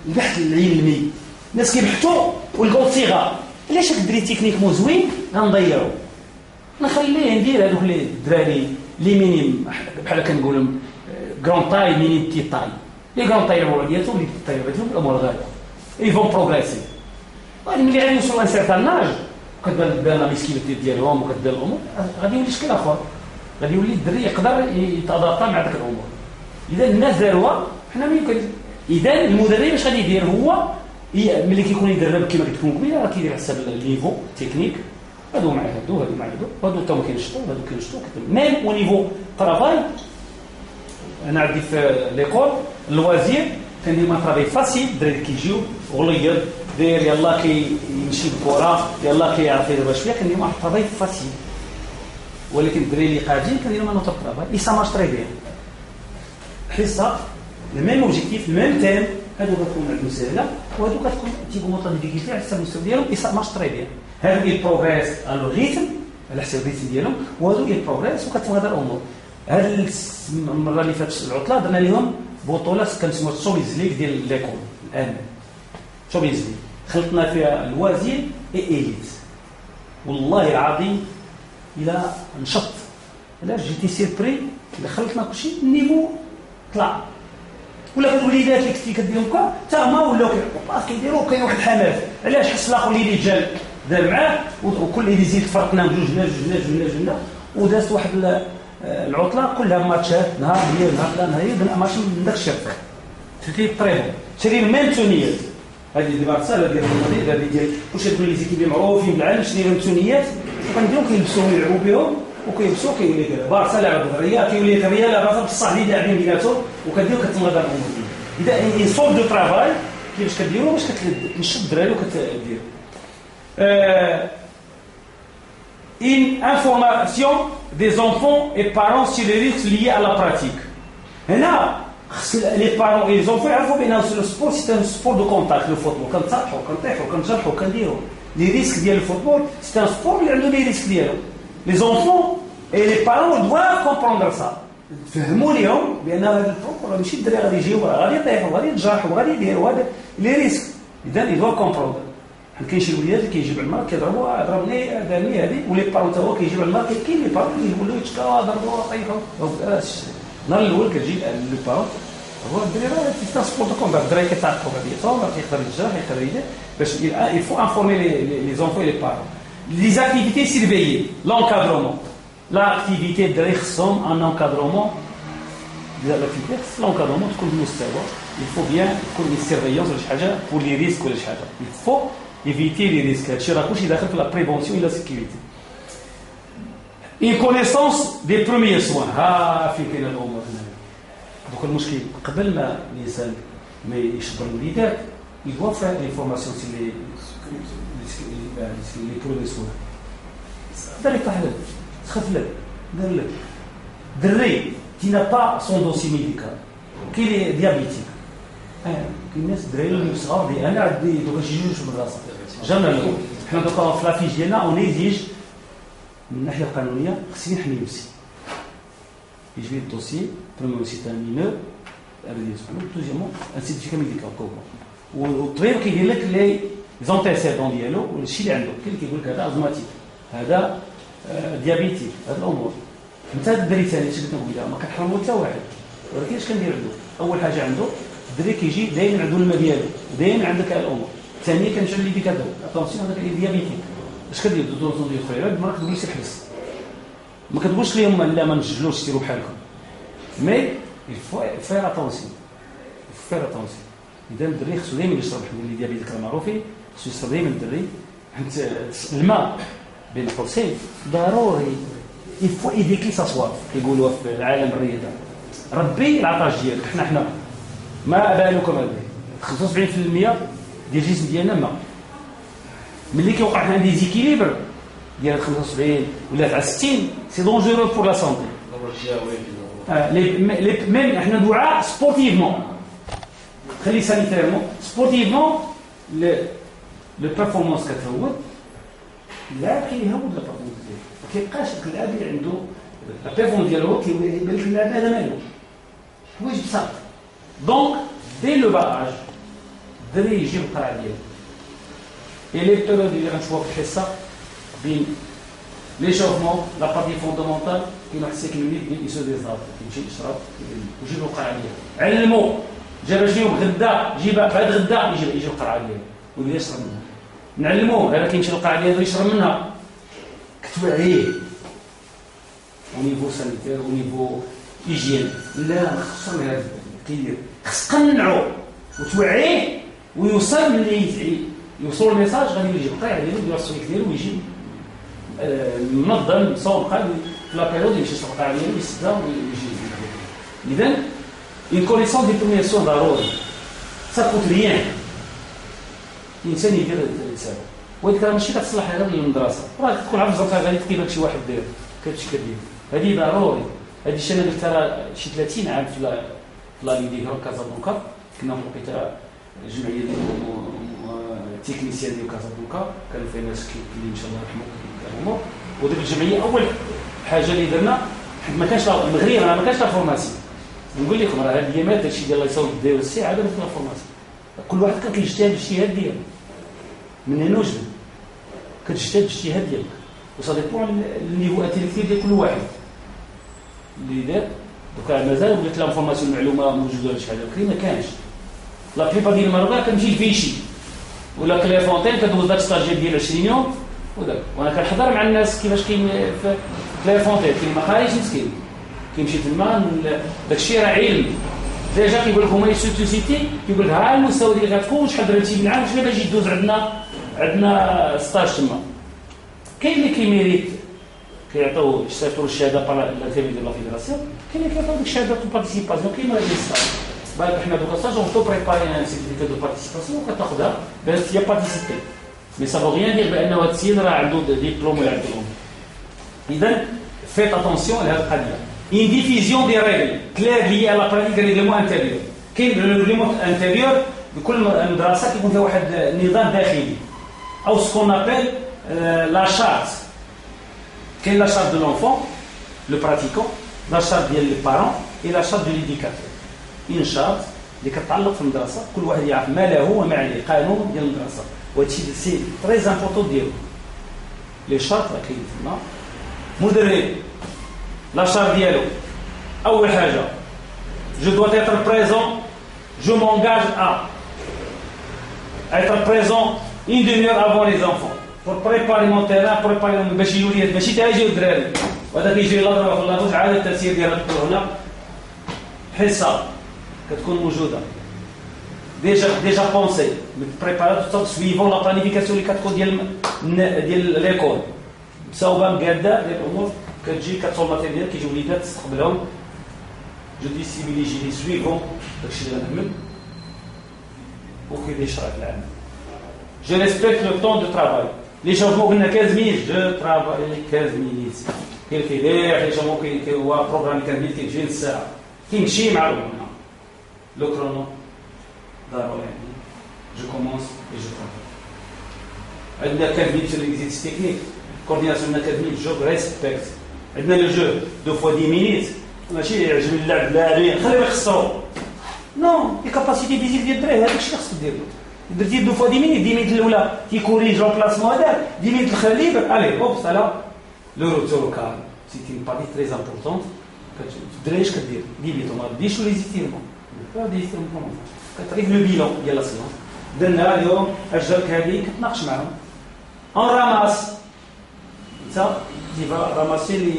البحث العلمي، الناس كيبحثوا ولقاو الصيغه. علاش كديري تكنيك مو زوين غنضيعو، نخليه ندير هذوك لي الدراري لي مينيم بحال كنقولوا كرون تاي مينيم بتي تاي. لي كرون تاي الامور ديالهم لي بتي تاي ديالهم الامور غاده اي فون بروغريسي. غادي ملي غادي يوصلوا لسيرتان ناج وكتبان لا ميسكيلتي ديالهم وكدير الامور، غادي يولي شكل اخر، غادي يولي الدري يقدر يتضاطى مع ديك الامور. اذا الناس داروها حنا ما يمكن. اذا المدرب اش غادي يدير هو ملي كيكون يدرب كما كتكون قبيله راه كيدير حساب الليفو تكنيك، هادو مع هادو هادو مع هادو حتى هما كينشطوا هادو كينشطوا ميم او نيفو طرافاي. انا عندي في ليكول اللوازير كندير ما طرافاي فاسيل، الدراري كيجيو غليظ داير يلاه كيمشي بالكره يلاه كيعرف يدير شويه، كندير واحد طرافاي فاسيل. ولكن الدراري اللي قاعدين كندير ما نوتر طرافاي اي سا مارش تري بيان. حصه الميم اوبجيكتيف الميم تيم، هادو كتكون عندهم سهله وهادو كتكون تيبقوا نوطه ديفيكولتي على حسب المستوى ديالهم اي سا مارش تري بيان. هادو ديال بروغريس على الريتم على حسب الريتم ديالهم، وهادو ديال بروغريس وكتكون هذا الامور. هاد المره اللي فاتت العطله درنا لهم بطوله كنسموها الشوبيز ليغ ديال ليكول. الان شوبيز ليغ خلطنا فيها الوازير اي اليت. والله العظيم الى نشط علاش جيتي سيربري دخلتنا كلشي النيفو طلع. ولا الوليدات اللي كنتي كديرهم كا حتى هما ولاو كيديروا كاين واحد الحماس. علاش حس الاخر اللي جا دار معاه وكل اللي يزيد فرقنا بجوج ودازت واحد العطله كلها ماتشات نهار هي نهار ماشي من داك الشيء تري طريبو شري ميم تونيات. هذه دي بارسا ديال المدريد هذه ديال واش هادو لي زيكيبي معروفين بالعالم شري لهم تونيات وكنديرهم كيلبسوهم يلعبوا بهم وكيلبسوا كيولي بارسا لعب الريال كيولي الريال لعب بصح اللي لاعبين بيناتهم وكديروا كتنغض الامور. اذا ان سورت دو طرافاي كيفاش كديروا باش كتنشط الدراري وكتدير une information des enfants et parents sur les risques liés à la pratique. هنا خص les parents et les enfants يعرفوا بان le sport c'est un sport de contact. le football كنطيحوا كنجرحوا كنديروا les risques ديال الفوتبول c'est un sport اللي عنده les risques ديالو. les enfants et les parents doivent comprendre ça. فهموا لهم بان هذا الفوتبول ماشي الدراري غادي يجيو غادي يطيحوا غادي يتجرحوا غادي يديروا هذا les risques. اذا ils doivent comprendre. كاين شي وليدات اللي كيجيب الماء كيضربوها ضربني دارني هذه ولي بارون تا هو كيجيب الماء كاين لي بارون يقولوا يتشكا ضربوها طيحوا. النهار الاول كتجي لو بارون هو الدراري راه تيستان سبور دو كومبات الدراري كيتعاقبوا بهذه يقدر يتجرح يقدر يدير باش il faut informer les enfants et les parents. les activités surveillées l'encadrement l'activité الدراري خصهم ان encadrement ديال l'activité خص l'encadrement تكون بمستوى il faut bien تكون سيرفيونس ولا شي حاجه pour les risques ولا شي حاجه il faut éviter les risques. هادشي راه كلشي داخل في لا بريفونسيون الا سيكوريتي. une connaissance des premiers soins. ها فين كاين الامور هنا دوك المشكل قبل ما الانسان ما يشبر الوليدات يدوا فيها لي فورماسيون سي لي بريمير سوان. دارك تحلل تخاف لك دار لك دري تي نا با سون دوسي ميديكال كاين ديابيتيك كاين ناس دراري اللي صغار دي انا عندي دوك شي جوج في الراس جامل حنا دوكا في لافيش ديالنا اون ايزيج من الناحيه القانونيه خصني نحمي نفسي يجي الدوسي بريمير سي تاع مينور ابدي سكول دوزيامون ان سيرتيفيكا ميديكال كوما والطبيب كيدير لك لي زونتيسيدون ديالو والشيء اللي عنده كاين كيقول لك هذا ازماتيك هذا ديابيتيك هذه الامور. انت الدري ثاني شي قلت لك ما كنحرمو حتى واحد ولكن اش كندير عنده اول حاجه عنده الدري كيجي دايما عنده الماء ديالو ودايما عندك الامور. ثانيا كنجعل لي بكذا اتونسيون هذاك اللي ديابيتيك اش كدير دوزون ديال الخيرات ما كتقولش حبس ما كتقولش لهم لا ما نسجلوش سيروا بحالكم مي الفو فير اتونسيون اذا الدري خصو دايما يشرب اللي ديابيتيك راه معروفين خصو يشرب دايما الدري حيت الماء بين قوسين ضروري الفو ايديكي ساسوار كيقولوا في العالم الرياضه ربي العطاش ديالك حنا ما بالكم هذا 75% ديال الجسم ديالنا ماء. ملي كيوقع عندنا دي زيكيليبر ديال 75 ولا على 60 سي دونجورو بور لا سونتي. لي ميم احنا دعاء سبورتيفمون خلي سانيتيرمون سبورتيفمون لو بيرفورمانس كتهود اللاعب كيهود لا بيرفورمانس ديالو ما كيبقاش اللاعب اللي عنده لا بيرفورمانس ديالو كيبان لك اللاعب هذا مالو حوايج بساط. دونك دي لو باج الدري يجي القرعه ديالو اي لي بيريود اللي غنشوفوا في الحصه بين ليشوفمون لا بارتي فوندامونتال كاين واحد 5 مينيت بين يسو دي زاب يمشي يشرب ويجيب القرعه ديالو علمو جاب اليوم غدا جيب بعد غدا يجي القرعه ديالو ويبدا يشرب منها نعلموه هذا كيمشي للقرعه ديالو يشرب منها كتوعيه او نيفو سانيتير او نيفو هيجين لا خصو هذا كيدير خص تقنعو وتوعيه ويوصل يوصل الميساج غادي يجي القرعه ديالو يدير السلوك ديالو ويجي منظم صوب في لا بيريود يمشي يشرب القرعه ديالو يسدها ويجي اذا une connaissance des premiers soins ضروري ça coûte rien الانسان يدير الانسان وهذيك راه ماشي كتصلح غير للمدرسه راه تكون عارف زعما غادي كيفاش شي واحد داير كتمشي كدير هذه ضروري هذه الشيء انا قلت راه شي 30 عام في لا ليدي هرو كازابلانكا كنا في الوقيته الجمعيه ديال التكنيسيان ديال كازابلانكا كانوا فيها ناس اللي ان شاء الله يرحمهم وديك الجمعيه اول حاجه اللي درنا ما كانش المغرب ما كانش لا فورماسيون نقول لكم راه هاد اليامات داكشي ديال الله يصوب داير الساعه هذا في لا فورماسيون كل واحد كان كيجتهد بالاجتهاد ديالو من هنا وجد كتجتهد بالاجتهاد ديالك وصا ديبون النيفو انتيليكتيف ديال كل واحد اللي دار دوكا مازال ولات لا فورماسيون المعلومه موجوده ولا شي حاجه كري ما كانش لا بليبار ديال المرضى كنمشي لفيشي ولا كليفونتين كدوز داك ستاجير ديال 20 يوم وداك وانا كنحضر مع الناس كيفاش كاين في كليفونتين كاين مخارج مسكين كيمشي تما داكشي راه علم ديجا كيقول لكم اي سوتيسيتي كيقول لك ها المستوى اللي غتكون شحال درتي من عام شنو باغي يدوز عندنا ستاج تما كاين اللي كيميريت كيعطيو يصيفطوا الشهاده بار لانتيمي ديال لا فيدراسيون كاين اللي كيعطيو ديك الشهاده دو بارتيسيباسيون كاين اللي ستاج بالك حنا دوكا ستاج اون تو بريباري ان سيرتيفيكات دو بارتيسيباسيون وكتاخذها بس هي بارتيسيبي مي سا فو ريان دير بان هذا السيد راه عنده ديبلوم ولا عنده اذا فيت اتونسيون لهذه القضيه une diffusion des règles claires liées à la pratique du règlement intérieur. كاين le règlement intérieur بكل مدرسه كيكون فيها واحد النظام داخلي او ce qu'on appelle la charte. كاين la charte de l'enfant, le pratiquant, la charte ديال les parents et la charte de l'éducateur. une charte اللي كتعلق في المدرسه كل واحد يعرف ما له وما عليه قانون ديال المدرسه وهادشي سي تري امبورطون ديالو لي شارت راه كاين تما مدرب لا charte dialogue. أول حاجة je dois être présent, je m'engage à être présent une demi-heure avant les enfants pour préparer mon terrain préparer باش يولي ماشي تا يجيو الدراري وهذا كيجي لا في الله عاد التأثير ديالها هنا حصة كتكون موجودة déjà pensé préparer tout suivant la planification اللي كتكون ديال ليكول مصاوبة مقادة الأمور كتجي كتصور الماتيريال ديالك كيجيو وليدات تستقبلهم جو ديسيبيليجي لي سويفون داكشي اللي غنعمل وكيبدا يشرح العمل جو ريسبكت لو طون دو ترافاي لي شوفمون قلنا 15 مينيت جو ترافاي 15 مينيت كاين كيدير لي شوفمون هو بروغرام 15 مينيت كيجي نص ساعه كيمشي مع لو كرونو ضروري جو كومونس اي جو ترافاي عندنا 15 مينيت ليكزيست تكنيك كورديناسيون 15 مينيت جو ريسبكت عندنا لو جو دو فوا 10 مينيت ماشي يعجب اللعب اللاعبين خليهم يخسروا نو لي كاباسيتي فيزيك ديال الدراري هذاك الشيء خصك ديرو درتي دو فوا 10 مينيت 10 مينيت الاولى تيكوريج روبلاسمون هذاك 10 مينيت الاخرى ليبر الي اوبس على لو روتور كار سي تي بارتي تري امبورطونت الدراري اش كدير ديبيتو ما ديش لي زيتيرمون ديستيرمون كتعرف لو بيلون ديال لا سيونس درنا اليوم اجلك هذه كتناقش معاهم اون راماس انت تيبا راماسي لي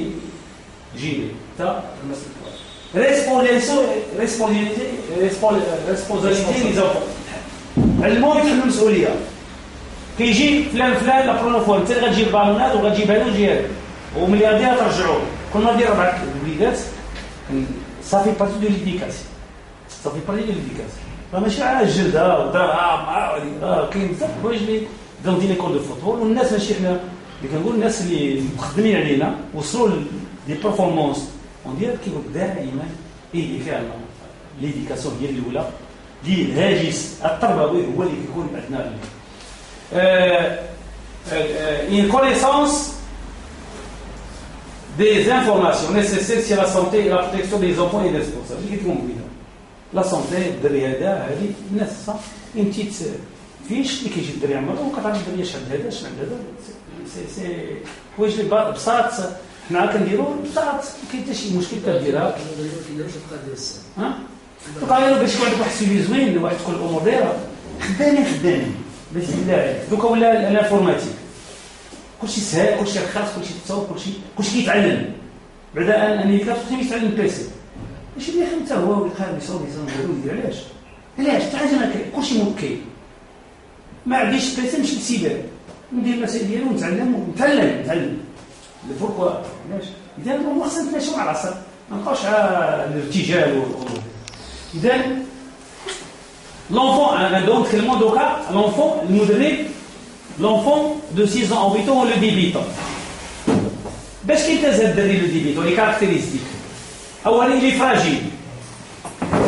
جيلي تا ريسبونسابيلتي لي زونفون علموهم يتحملوا المسؤوليه كيجي فلان لا برومو فوا انت اللي غتجيب البالونات وغتجيبها له وجيها وملياردير ترجعوه كنا ندير 4 وليدات صافي بارتي دو ليديكاسيون صافي بارتي دو ليديكاسيون راه ماشي على الجلده والضرب كاين بزاف الحوايج اللي دون دي ليكول دو فوتبول والناس ماشي حنا اللي كنقول الناس اللي مخدمين علينا وصلوا دي بيرفورمانس اون دير كيقول دائما اي فعلا ليديكاسيون ديال الاولى ديال الهاجس التربوي هو اللي كيكون عندنا une connaissance des informations nécessaires sur la santé et la protection des enfants et des responsables. لا سونتي الدري هذا هذه الناس صح انت فيش اللي كيجي الدري عمره وكتعرف الدري شحال هذا شحال هذا سي حوايج اللي بساط حنا كنديروا بساط ما كاين حتى شي مشكل كديرها كيديروش القضيه ديال ها تلقى باش يكون عندك واحد السيفي زوين واحد تكون الامور دايره خدامين باش بالله عليك دوكا ولا الانفورماتيك كلشي سهل كلشي رخيص كلشي تصاوب كلشي كيتعلم بعدا انني كتخصني يتعلم البيسي ماشي اللي حتى هو ويقال يصاوب يدير علاش حتى حاجه ما كاين كلشي ممكن ما عنديش بيسي نمشي للسيبر ندير المسائل ديالي ونتعلم بوركوا علاش اذا الامور خصنا نتماشاو مع العصر ما نبقاوش على الارتجال والامور اذا l'enfant donc نتكلموا دوكا l'enfant المدرب l'enfant de 6 ans ou 8 ans le débutant باش كيمتاز هاد الدري لو ديبيتون لي كاركتيرستيك اولا il est fragile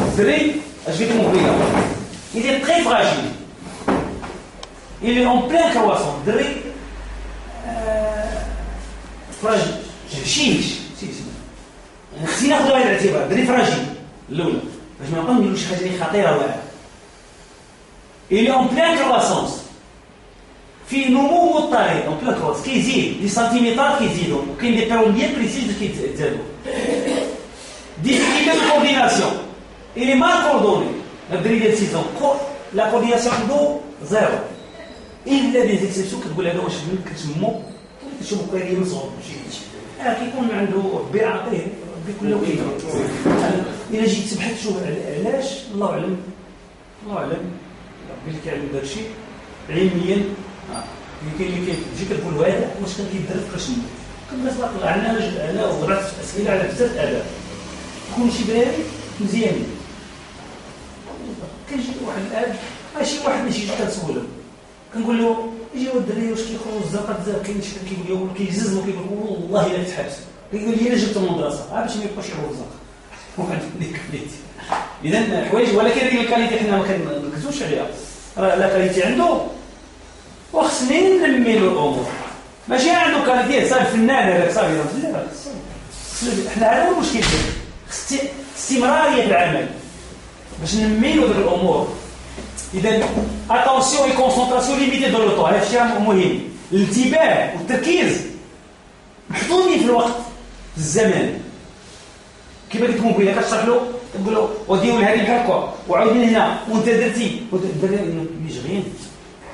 الدري اش قلت لكم قبيله il est très fragile il est en pleine croissance الدري فراجيل شيش خصني ناخذ هذا الاعتبار الدري فراجيل الاولى باش ما نبقاو نديرو شي حاجه اللي خطيره واعره il est en pleine croissance في نمو مضطرد en pleine croissance كيزيد لي سنتيمترات كيزيدوا وكاين دي بيريود بيان بريسيز كيتزادوا difficulté de coordination il est mal coordonné الدري ديال 6 ans la coordination عنده زيرو الا دي زيكسيبسيون كتقول هذا واش كتسمو كتشوفو كاين مصغر ماشي كيكون عنده ربي عاطيه ربي كله كيدير الا جيت تبحث تشوف علاش الله اعلم ربي اللي كيعلم داك الشيء علميا يمكن اللي كتجي كتقول هذا واش كان كيدير في شنو كناس طلع عندنا وضربت اسئله على بزاف الاداب كل شي دراري مزيانين كنجي واحد الاب ماشي واحد ماشي كنسولو كنقول له يجي هو الدراري واش كيخرجوا الزنقه بزاف كاين شي كيقول لي كيزز وكيقول والله الا تحبس كيقول لي الا جبت من المدرسه باش ما يبقاش يعرف الزنقه واحد اللي كفيتي اذا حوايج ولكن هذيك الكاليتي حنا ما كنركزوش عليها راه لا كاليتي عنده وخصني ننمي له الامور ماشي عنده كاليتي صافي فنان هذاك صافي لا حنا هذا هو المشكل استمراريه في العمل باش ننمي له الامور اذا اتونسيون اي كونسونطراسيون ليميتي دو لو طون هذا الشيء مهم الانتباه والتركيز محدودين في الوقت في الزمان كيف قلت لكم بلا كتشرح له تقول له وديول هذه بحال هكا وعاود من هنا وانت درتي الدراري مشغلين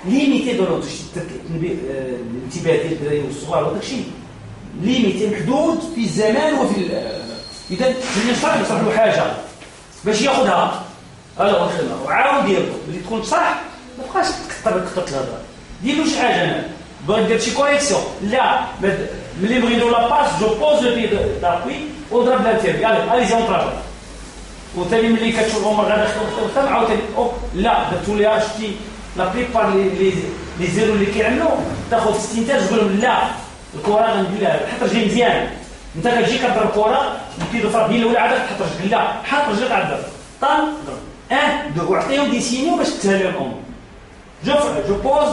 ليميتي دو لو الانتباه ديال الدراري والصغار وداك الشيء ليميتي محدود في الزمان وفي اذا ملي نشرح له حاجه باش ياخذها هذا هو الخدمه وعاود يرد اللي تكون صح ما تبقاش تكثر الهضره دير له شي حاجه انا بغيت ندير شي كوريكسيون لا ملي بغيتو لا باس جو بوز لو بي دابوي وضرب لانتيري الي زي اون طرافا وثاني ملي كتشوف هما غادا خدام عاوتاني لا درتو ليها شتي لا بليبار لي زيرو اللي كيعملوا تاخذ استنتاج تقول لهم لا الكره غنديرها حط رجلي مزيان انت كتجي كضرب الكره كيدو فرق هي الاولى عاد تحط رجلك لا حط رجلك عاد ضرب طن دو وعطيهم دي سينيو باش تسهل الامور جو بوز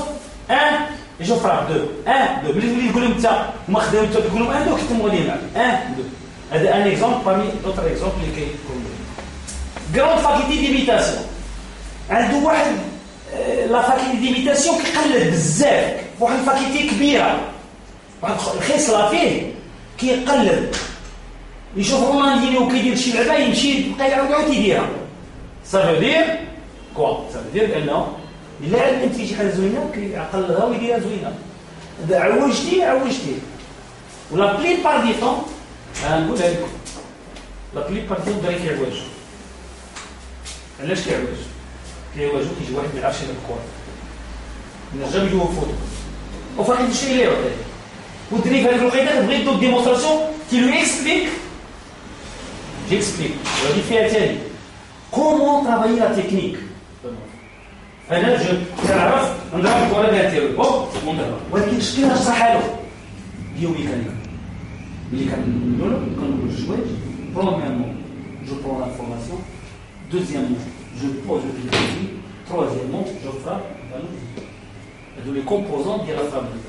جو فراب 2 ملي يقول لهم انت هما خداو انت تقول لهم 1 2 كتبوا لي معاك 2 هذا ان اكزومبل بارمي دوطر اكزومبل اللي كيكون غراند فاكيتي ديميتاسيون عنده واحد لا فاكيتي ديميتاسيون كيقلد بزاف واحد الفاكيتي كبيره واحد الخصله فيه كيقلد يشوف رونالدينيو كيدير شي لعبه يمشي يبقى يعاود يديرها صافي دير كوا صافي دير بانه الا علمت فيه شي حاجه زوينه كيعقلها ويديرها زوينه اذا عوجتي ولا بلي بار دي طون نقولها لكم لا بلي بار دي طون دري كيعوج علاش كيعوجو كيجي واحد ما يعرفش يلعب الكره نرجعو يجيو فوتو وفاقد الشيء اللي يعطيه ودري في هذيك الوقيته تبغي دو ديمونستراسيون كي لو اكسبليك جيكسبليك وهذه فيها ثاني كومون ترافايي لا تكنيك انا جو كنعرف نضرب الكره ديال تيرو ونضرب ولكن شكون نشرحها له بيوميكانيك ملي كنقولوا الجواج برومييرمون جو برون لافورماسيون دوزيامون جو بوز لو بيزي تروازيامون جو فراب هادو لي كومبوزون ديال لا فابريك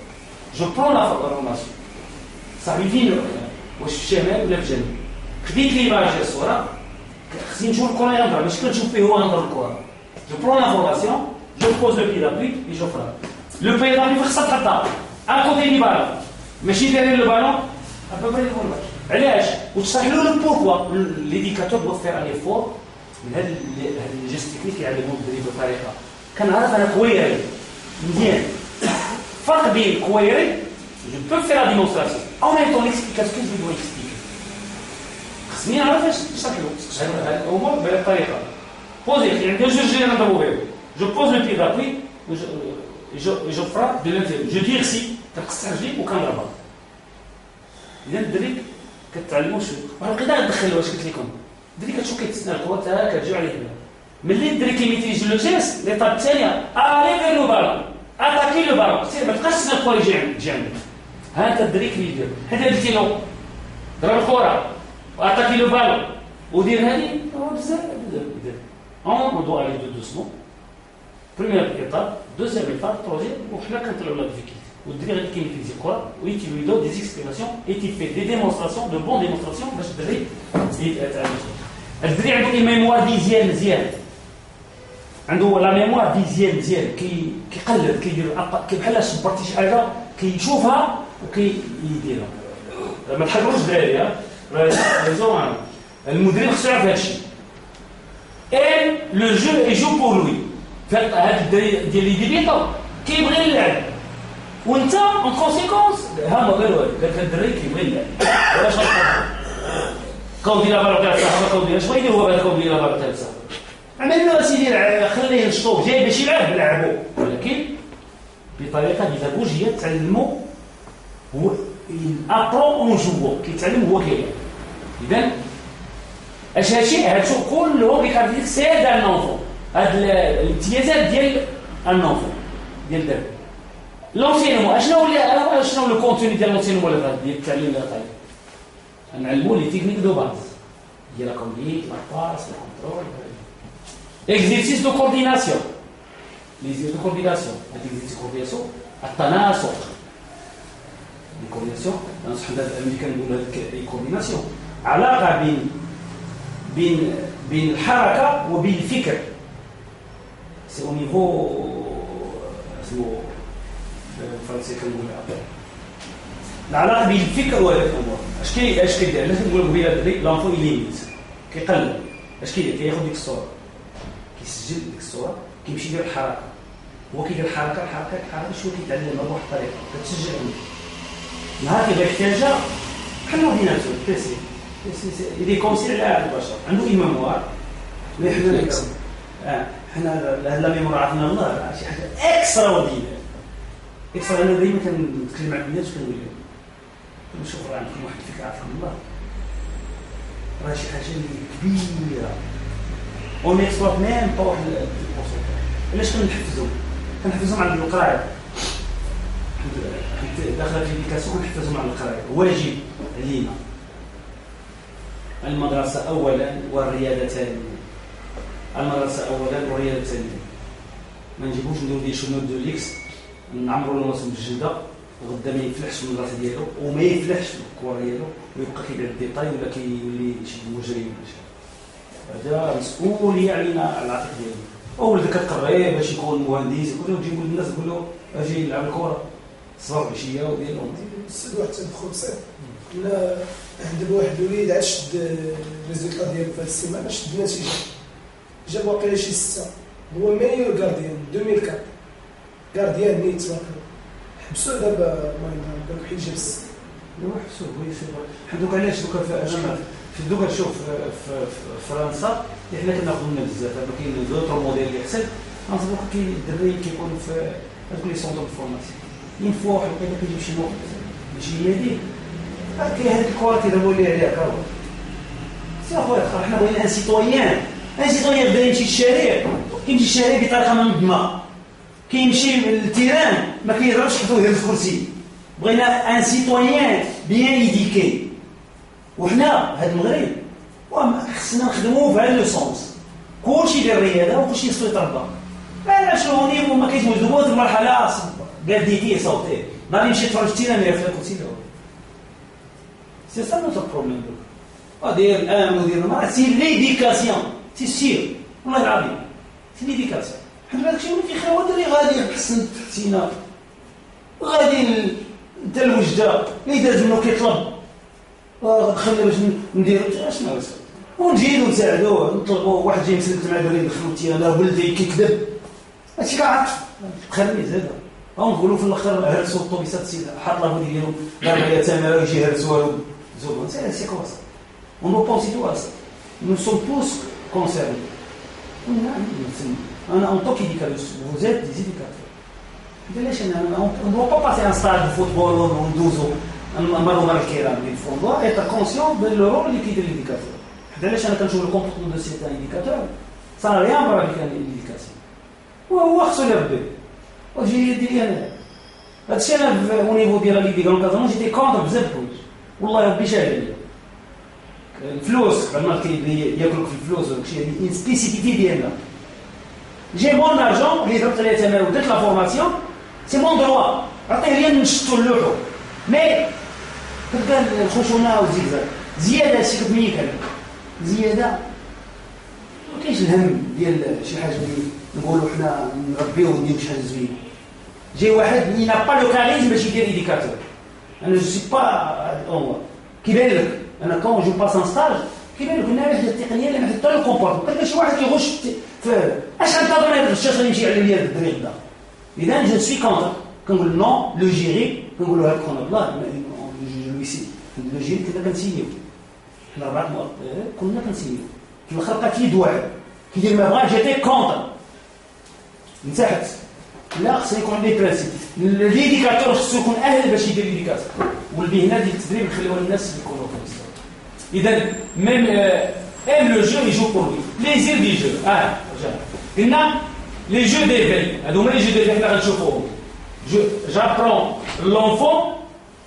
جو برون لافورماسيون صاحبي فين واش في الشمال ولا في الجنوب خديت ليماج ديال الصوره خصني نشوف الكره ينهضر ماشي كنشوف فيه هو ينهضر الكره. جو برون لافورماسيون جو بوز لو بي دابوي اي جو فرا لو بي دابوي خصها تحطها ا كوتي دي بالون ماشي داير لو بالون ابا بري يقول لك علاش وتشرح له البوركوا ليديكاتور دو فير ان ايفور من هذا الجيست تكنيك يعلموه الدريب بطريقه كنعرف انا كويري مزيان فرق بين كويري جو بو فير لا ديمونستراسيون او ميم طون ليكسبليكاسيون جو دو اكسبليكي خصني نعرف اش نشرح له هاد الامور بهذه الطريقه بوزي يعني جوج اللي نضربوا بهم جو بوز لو بي دابوي جو فرا دو لانتيريور جو دير سي كنقصر رجلي وكنضربها اذا الدريب كتعلموا شو والقضاء دخلوا واش قلت لكم الدري كتشوف كيتسنى القوه تاعها كترجع عليه هنا ملي الدري كيميتريزي لو جيست ليطاب الثانيه الي فير لو بالون اتاكي لو بالون سير ما تبقاش تسنى الكره يجي عندك ها انت الدري كيدير حيت قلتي له ضرب الكره واتاكي لو بالون ودير هذه بزاف اون دو علي دو دوسمون بريمير ايطاب دوزيام ايطاب تروزيام وحنا كنطلعوا لا ديفيكيلتي والدري غادي كيميتريزي الكره ويتي لو دو دي زيكسبيراسيون ايتي في دي ديمونستراسيون دو بون ديمونستراسيون باش الدري يتعلم الدري عنده اي ميموار فيزيال مزيان عنده لا ميموار فيزيال مزيان كيقلب كيدير بحال صبرتي شي حاجه كيشوفها وكيديرها ما تحضروش الدراري ها ريزون المدرب خصو يعرف هذا الشيء اي لو جو اي جو بور لوي هذا الدري ديال لي ديبيطو كيبغي يلعب وانت اون كونسيكونس ها ما غير والو داك الدري كيبغي يلعب علاش كودي لا بالو تاع صاحبه كودي اش بغا يدير هو بعد كودي لا بالو تاع صاحبه عمل له سيدي خليه ينشطو جاي باش يلعب لعبو ولكن بطريقه بيداغوجيه تعلمو هو ابرون اون جوو كيتعلم هو كيلعب اذا اش هادشي هادشو كله كيكاركتيريك سي دال نونفون هاد الامتيازات ديال النونفون ديال الدرب لونسينمون شنو لو كونتوني ديال لونسينمون ولا ديال التعليم اللي غادي نعلموا لي تكنيك دو باز ديال لا كونديت لا باس لا كونترول exercice de coordination les exercices de coordination l'exercice de coordination التناسق الكورديناسيون نصح الامريكان يقولوا هذيك الكورديناسيون علاقه بين الحركه وبين الفكر سي او نيفو اسمو الفرنسي كنقولها العلاقه بين الفكر والامور اش كيدير علاش نقولوا بلا دري لانفو ليميت كيقلب اش كيدير كياخذ ديك الصوره كيسجل ديك الصوره كيمشي يدير الحركه هو كيدير الحركه شو كيتعلمها بواحد الطريقه كتسجل عنده نهار كيبغي يحتاجها بحال الاورديناتور بيسي يدير كونسيل على البشر عنده اي ميموار حنا هاد لا ميموار عرفنا الله شي حاجه اكسترا اوردينير اكسترا. انا دائما كنتكلم مع الناس كنقول لهم نشوف راه عندكم واحد الفكره عرفكم الله راه شي حاجه كبيره اون اكسبلوت ميم با واحد علاش كنحفزهم على القرايه داخله في الابليكاسيون كنحفزهم على القرايه واجب علينا المدرسه اولا والرياده ثانيا المدرسه اولا والرياده ثانيا ما نجيبوش نديرو دي شنو دو ليكس نعمروا له راسو بالجلده وغدا ما يفلحش في المدرسه ديالو وما يفلحش في الكوره ديالو ويبقى كيدير الديتاي ولا كيولي شي مجرم هذا مسؤوليه علينا على العاتق ديالنا. او ولدك كتقري باش يكون مهندس يقول له تجيبوا للناس تقول له اجي يلعب الكره صبر شويه ودير لهم السد واحد تدخل بسيط لا عند واحد الوليد عاد شد الريزلطا ديالو في هذه السيمانه شد النتيجه جاب واقيلا شي 6 هو ميور غارديان 2004 غارديان نيت حبسوه دابا المهم دابا حيت جاب 6 لا حبسوه هو يسيبر حدوك علاش دوكا في دوكا نشوف في فرنسا حنا كناخذوا لنا بزاف دابا كاين دوطر موديل اللي حسن نصبوك الدري كيكون في هذوك لي سونتر فورماسيون اين فوا واحد وقيله كيجيب شي نوع ماشي هي دي كاين هذيك الكره كيضربوا لي عليها كارو سي اخويا حنا بغينا ان سيتويان بدا يمشي للشارع كيمشي للشارع بطريقه منظمه كيمشي للتيران ما كيهضرش حتى يهز الكرسي بغينا ان سيتويان بيان ايديكي وحنا هاد المغرب خصنا نخدموه في هذا لو سونس كلشي ديال الرياضه وكلشي خصو يتربى علاش هوني وما كيتوجدوش المرحله قاديتي صوتي نهار يمشي يتفرج التيران يرفد الكرسي له سي سا نوتر بروبليم ودير الان ودير المرأة سي ليديكاسيون سي سير والله العظيم سي ليديكاسيون حنا داكشي اللي في خير اللي غادي يحسن تحسينا غادي انت الوجده اللي داز منه كيطلب دخلنا باش ندير اشنو ونجيو نساعدوه نطلبوا واحد جاي مسلك مع دري دخلوا انا ولدي كيكذب هادشي كاع خليه زاد ونقولوا في الاخر هرسوا الطوبيسات السيد حط له ودي ديالو قال لي تماره يجي هرسوا زوبون سي كوم سا on doit penser tout à ça nous sommes tous concernés en tant qu'éducateur vous êtes des éducateurs on ne doit pas passer un stage de football ou دوزو نمروا مع الكرام on doit être conscient de le rôle اللي كيدير l'éducateur علاش انا كنشوف الكومبورتمون دو سيت انديكاتور سا ريان برا avec l'éducation وهو خصو يربي وجي يدير انا هادشي انا au niveau ديال لي ديال كازون جيتي كونتر بزاف الحوايج والله ربي شاهد الفلوس بعد ياكلك في الفلوس وداكشي هذه اون سبيسيفيتي ديالنا جي مون ارجون اللي ضربت عليه تمام ودرت لا فورماسيون سي مون دروا عطيه ليا نشطو اللوحو مي كتلقى الخشونه والزيكزاك زياده شي كميه كان زياده ما كاينش الهم ديال شي حاجه اللي نقولوا حنا نربيو ونديرو شي حاجه زوينه جاي واحد اللي نا با لو كاريزم باش يدير ايديكاتور انا جو سي با هو كيبان لك انا كون جو باس ان ستاج كيبان لك ان هذه التقنيه اللي محتاجه الكومبورتمون كتلقى شي واحد كيغش في اش غنتظر هذا الشخص اللي يمشي على اليد الدري غدا اذا جو سوي كونتر كنقول نو لو جيري كنقول له هاك الله لو يسي لو جيري كذا كنسيو حنا الرابط كنا كنسيو في الاخر بقى كيد واحد كيدير ما بغا جيتي كونتر مساحت لا خصو يكون عندي برانسيب ليديكاتور خصو يكون اهل باش يدير ليديكاتور والبهنا ديال التدريب نخليوها للناس اللي يكونوا في المستوى اذا ميم ام لو جو يجو بور لي ليزير دي جو قلنا لي جو دي في هادو هما لي جو دي في حنا غنشوفوهم جابرون لونفون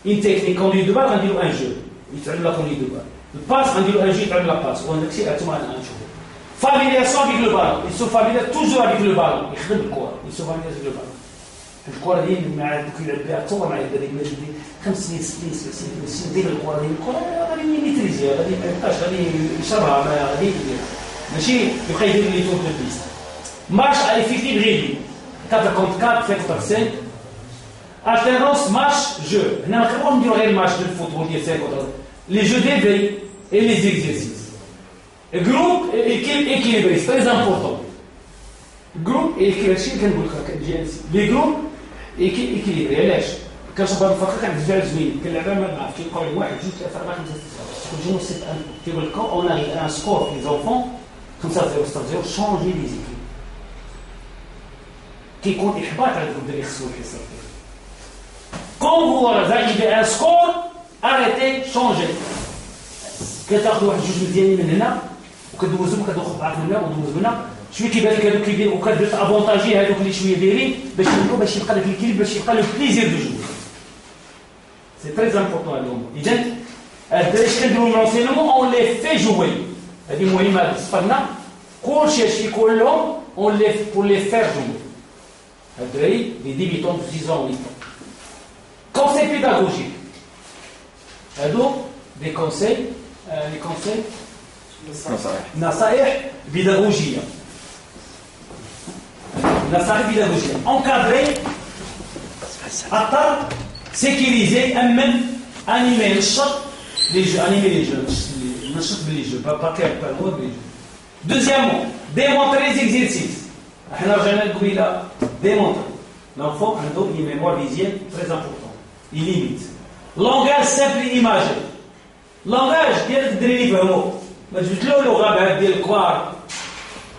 اون تكنيك كوندوي دو بال غنديرو ان جو يتعلم لا كوندوي دو بال الباس غنديرو ان جو يتعلم لا باس وهذاك الشيء انتم غنشوفوا فاميلياسيون افيك لو بالون يسو فاميليا توجور افيك لو بالون يخدم الكره يسو فاميليا افيك لو بالون الكره ديال مع دوك يلعب بها تصور مع الدراري اللي 5 سنين 6 سنين 7 سنين ديال الكره ديال الكره غادي يميتريزيها غادي ما يبقاش غادي يشربها غادي يدير ماشي يبقى يدير لي تور دو بيست ماتش على افيكتيف غيدي 4 contre 4 fait par 5 alternance match jeu هنا ما كنبغيو نديرو غير الماتش ديال الفوتبول ديال 5 contre les jeux d'éveil et les exercices groupe et équipe équilibré c'est très important groupe et équilibré كنقول لك لي جروب équilibré علاش كنشوف هاد الفرقه كنتفاعل زوين كنلعبها ما نعرف كيبقاو لي 1 2 3 4 5 6 كنجيو 6 كيقول لك اون اريف ان سكور في لي زونفون 5-0 6-0 شونجي لي زيكيب كيكون احباط على الدراري خصو يحصل فيه كون هو arrivé un score arrêtez changer كتاخذ واحد جوج مزيانين من هنا وكدوزهم كتاخذ خطعات من هنا ودوز من هنا شويه كيبان لك هذوك كيدير وكدير افونتاجي هذوك اللي شويه دايرين باش يبقى لك الكيلب باش يبقى لك بليزير دو جو سي تري امبورطون اليوم اذا الدراري كنديروا لونسينمون اون لي في جوي هذه مهمه بالنسبه كلشي اش كيكون لهم اون لي بور لي فير جوي الدراري لي ديبيتون في 6 ans 8 ans conseil pédagogique هادو دي كونساي لي كونساي نصائح بيداغوجيه encadrer اطر sécuriser امن انيمي نشط لي جو انيمي لي جو نشط بلي جو با كير با لي جو دوزيامون démontrer les exercices احنا رجعنا لقبيله démontrer l'enfant عنده une mémoire visuelle très importante il limite langage simple et imagé langage ديال الدراري يفهموا ما تجبد له لغه بعد ديال الكوار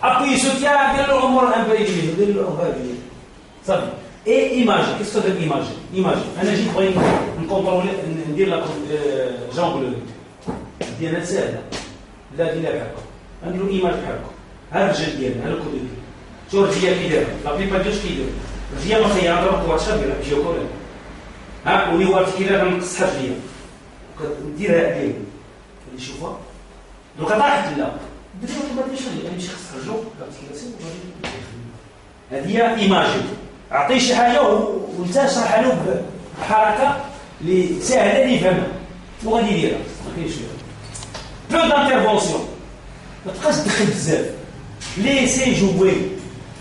ابوي سوتيا ديال الامور ان بي ديال الامور صافي اي ايماج كيف تقدر ايماج انا جيت بغيت نكونترولي ندير لا جونغلور ديال هاد ساهله لا ديال بحالكم نديرو ايماج بحالكم ها الرجال ديالنا ها الكود شو الرجال كيدير لا بليبار ديالش كيدير الرجال ما خيار ضرب كوار شاب يلعب جيو كوري ها ولي وقت كيدير كنقص الرجال كديرها ديالي اللي شوفها دوكا طاحت لا درت ما بديش يعني شي خص رجو هذه هي ايماجي عطيه شي حاجه وانت شرح له بحركه اللي ساهله اللي يفهمها وغادي يديرها ما كاينش بلو دانترفونسيون، ما تبقاش تدخل بزاف، ليسي جوي،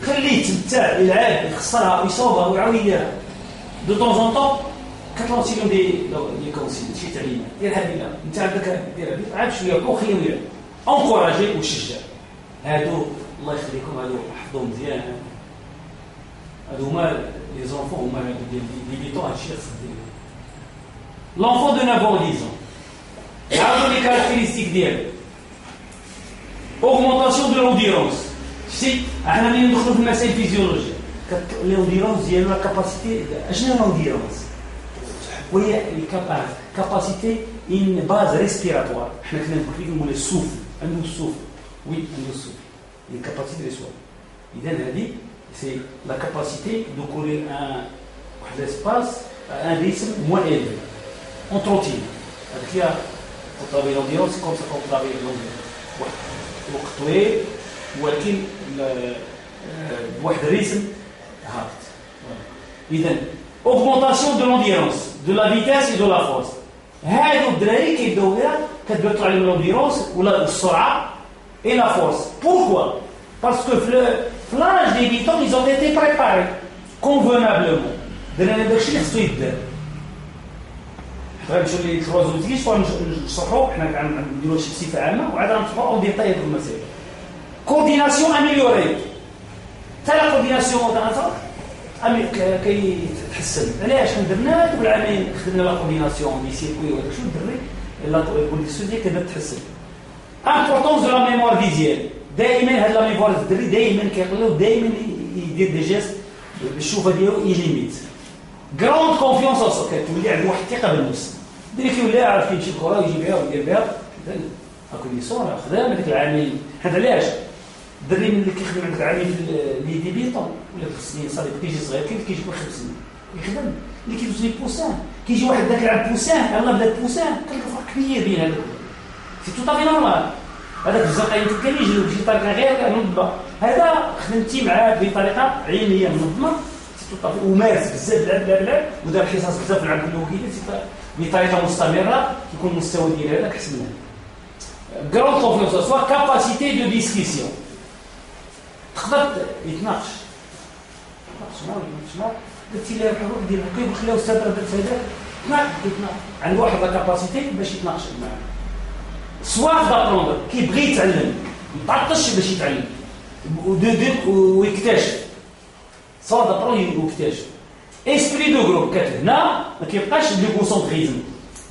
خليه يتمتع يلعب يخسرها ويصوبها ويعاود يديرها دو طون زون طون. كتلونسي لهم دي كونسيل شي تعليمات دير هذه لا انت عندك دير هذه عاد شويه وخليه يلعب انكوراجي وشجع. هادو الله يخليكم هادو حفظوا مزيان، هادو هما لي زونفون هما دي بيتون هادشي خصك دير. لونفون دو 9 ans 10 ans عاودوا لي كاركتيرستيك ديالو. اوغمونطاسيون دو لونديرونس، شتي احنا ملي ندخلوا في المسائل الفيزيولوجيه لونديرونس ديالو لا كاباسيتي. اشنو هي لونديرونس؟ وهي كاباسيتي ان باز ريسبيراتوار. حنا كنا نقولوا السوف، عنده السوف، وي عنده السوف، une capacité de soi. إذا هذه c'est la capacité de courir un espace à un rythme moins élevé en trottine. هذاك هي طابي l'endurance c'est comme ça qu'on طابي l'endurance. وقت طويل ولكن بواحد الريتم هابط. إذا augmentation de l'endurance, de la vitesse et de la force. هادو الدراري كيبداو غير كتبدا تطلع لهم l'endurance ولا السرعة et la force. Pourquoi? Parce que l'âge des 8 ans, ils ont été préparés convenablement. درنا داكشي اللي خصو يدار. غنمشيو لي 3 زوتيش ونشرحوا حنا كنديروا شي بصفه عامه وعاد غنشرحوا اون ديتاي هاد المسائل. كورديناسيون اميليوري. حتى لا كورديناسيون كيتحسن. علاش درنا هاد العامين خدمنا لا كورديناسيون دي سيركوي ولا شنو دري لا كورديناسيون ديالك كتبدا تحسن. امبورطونس دو لا ميموار فيزيال. دائما هاد لا ميموار الدري دائما كيقلو دائما يدير دي جيست بالشوفه ديالو يليميت. كراوند كونفيونس اصلا كتولي عنده واحد الثقه بالنفس. دري كيولي عارف كيمشي الكره ويجي بها ويدير بها اكونيسون خدام هذيك العامين. هذا علاش الدري ملي كيخدم عندك عامين لي ديبيطون ولا في السنين صافي كيجي صغير كيجي 5 سنين يخدم اللي كيدوز لي بوسان كيجي واحد داك يلعب بوسان يلاه بدا بوسان كتلقى فرق كبير بين هذوك. سي تو طافي نورمال. هذاك الزرقاء يمكن يجي بشي طريقه غير منظمه. هذا خدمتي معاه بطريقه علميه منظمه سي تو طافي ومارس بزاف لعب ودار حصص بزاف لعب الوكيله بطريقه مستمره كيكون المستوى ديال هذاك احسن منه. كراوند كونفيونس سوا كاباسيتي دو ديسكسيون. تقدر يتناقش شنو قلتي لي الحروف ديال كيف خلاو الاستاذ راه درت هذاك يتناقش عنده واحد لا كاباسيتي باش يتناقش معاه. سواف دابروندر كيبغي يتعلم مطعطش باش يتعلم ويكتشف. سواف دابروندر ويكتشف. اسبري دو جروب هنا ما كيبقاش ليغوسونتريزم.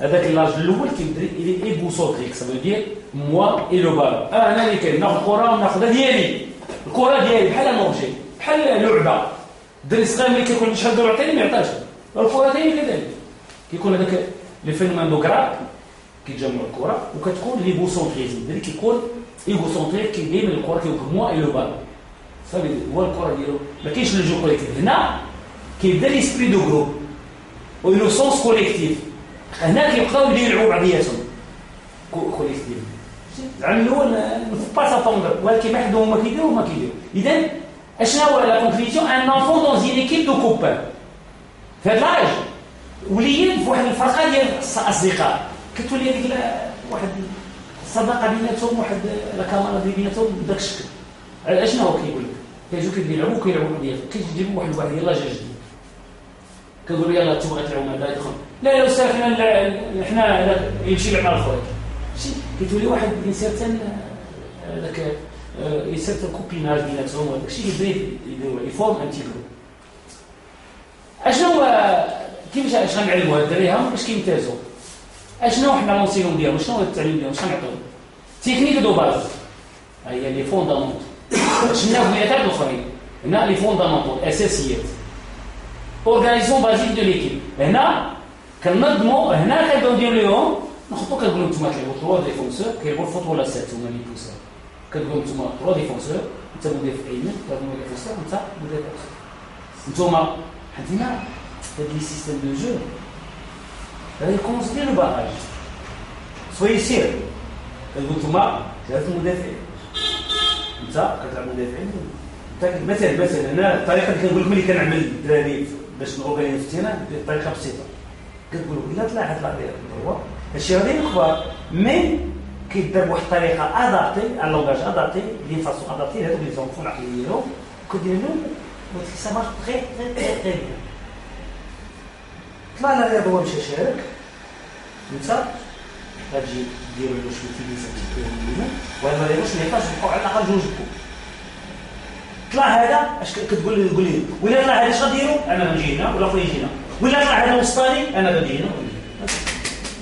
هذاك اللاج الاول كيبدا ايغوسونتريك سا فو دير موا اي لو بالون. انا اللي كاين ناخذ الكره وناخذها ديالي. الكره ديالي بحال موجي بحال لعبه. الدري الصغير ملي كيكون شحال دور عطيني ما يعطاش. الكره ثاني كذلك كيكون هذاك لي فينومين دو غراب كيتجمعوا الكره وكتكون ليغوسونتريزم. اللي كيكون ايغوسونتريك كيدير الكره كيكون موا اي لو بالون صافي هو الكره ديالو ما كاينش لو جو كوليكتيف. هنا كيبدا ليسبري دو جروب و لو سونس كوليكتيف. هنا كيبقاو يلعبوا بعضياتهم كوليكتيف. زعما الاول با ساتوندر ولكن ما حدهم ما كيديروا ما كيديروا. اذا اشنو هو لا كونكليزيون؟ ان انفون دون زين ايكيب دو كوبان في هذا لاج وليين في واحد الفرقه ديال اصدقاء كتولي هذيك واحد الصداقه بيناتهم واحد لا كاميرا بيناتهم بداك الشكل. اشنو هو كيقول لك كيجيو كيلعبوا بعضياتهم كيجيبوا واحد يلاه جا جديد كنقول يلاه تبغى تلعبوا مع هذا يدخل لا يا استاذ حنا يمشي مع الخوات شي كتولي واحد انسيرتان هذاك يسيرتان كوبيناج بيناتهم وهذاك الشيء كيبدا يديروا يفورم ان تي جروب. اشنو كيفاش اش غنعلموا هاد الدراري باش كيمتازوا؟ اشنو حنا لونسيون ديالهم شنو هو التعليم ديالهم شنو نعطيو؟ تكنيك دو باز هي لي فوندامونت. شنو في الاعداد الاخرين هنا لي فوندامونت اساسيات. اورغانيزاسيون بازيك دو ليكيب هنا كنظموا هنا كنبداو نديروا لهم نحطوا كنقولوا نتوما كيلعبوا 3 ديفونسور كيلعبوا الفوت ولا سيت هما لي بوسور كنقولوا نتوما 3 ديفونسور انت مدافع ايمن 3 ديفونسور انت مدافع نتوما عندنا هاد لي سيستيم دو جو هذا كونسيدير لو باراج سوي سير كنقول نتوما 3 مدافعين انت كتلعب مدافعين مثلا انا الطريقه اللي كنقول لك ملي كنعمل الدراري باش نورغانيزي في التيران بطريقه بسيطه كتقولوا الا طلع هاد لاغير هو هادشي غادي الكبار مي كيدار بواحد الطريقه ادابتي ان لونغاج ادابتي دي فاسون ادابتي هادوك لي زونفون العقليه ديالهم كدير لهم سا مارش تري تري تري تري بيان. طلع لنا هو مشى شارك انت غتجي ديروا له شويه تيليزا ولا ما ديروش ما يبقاش يبقاو على الاقل جوج بو. طلع هذا اش كتقول لي ولا طلع هذا اش غديروا انا غنجي هنا ولا خويا يجي هنا ولا طلع هذا وسطاني انا غادي هنا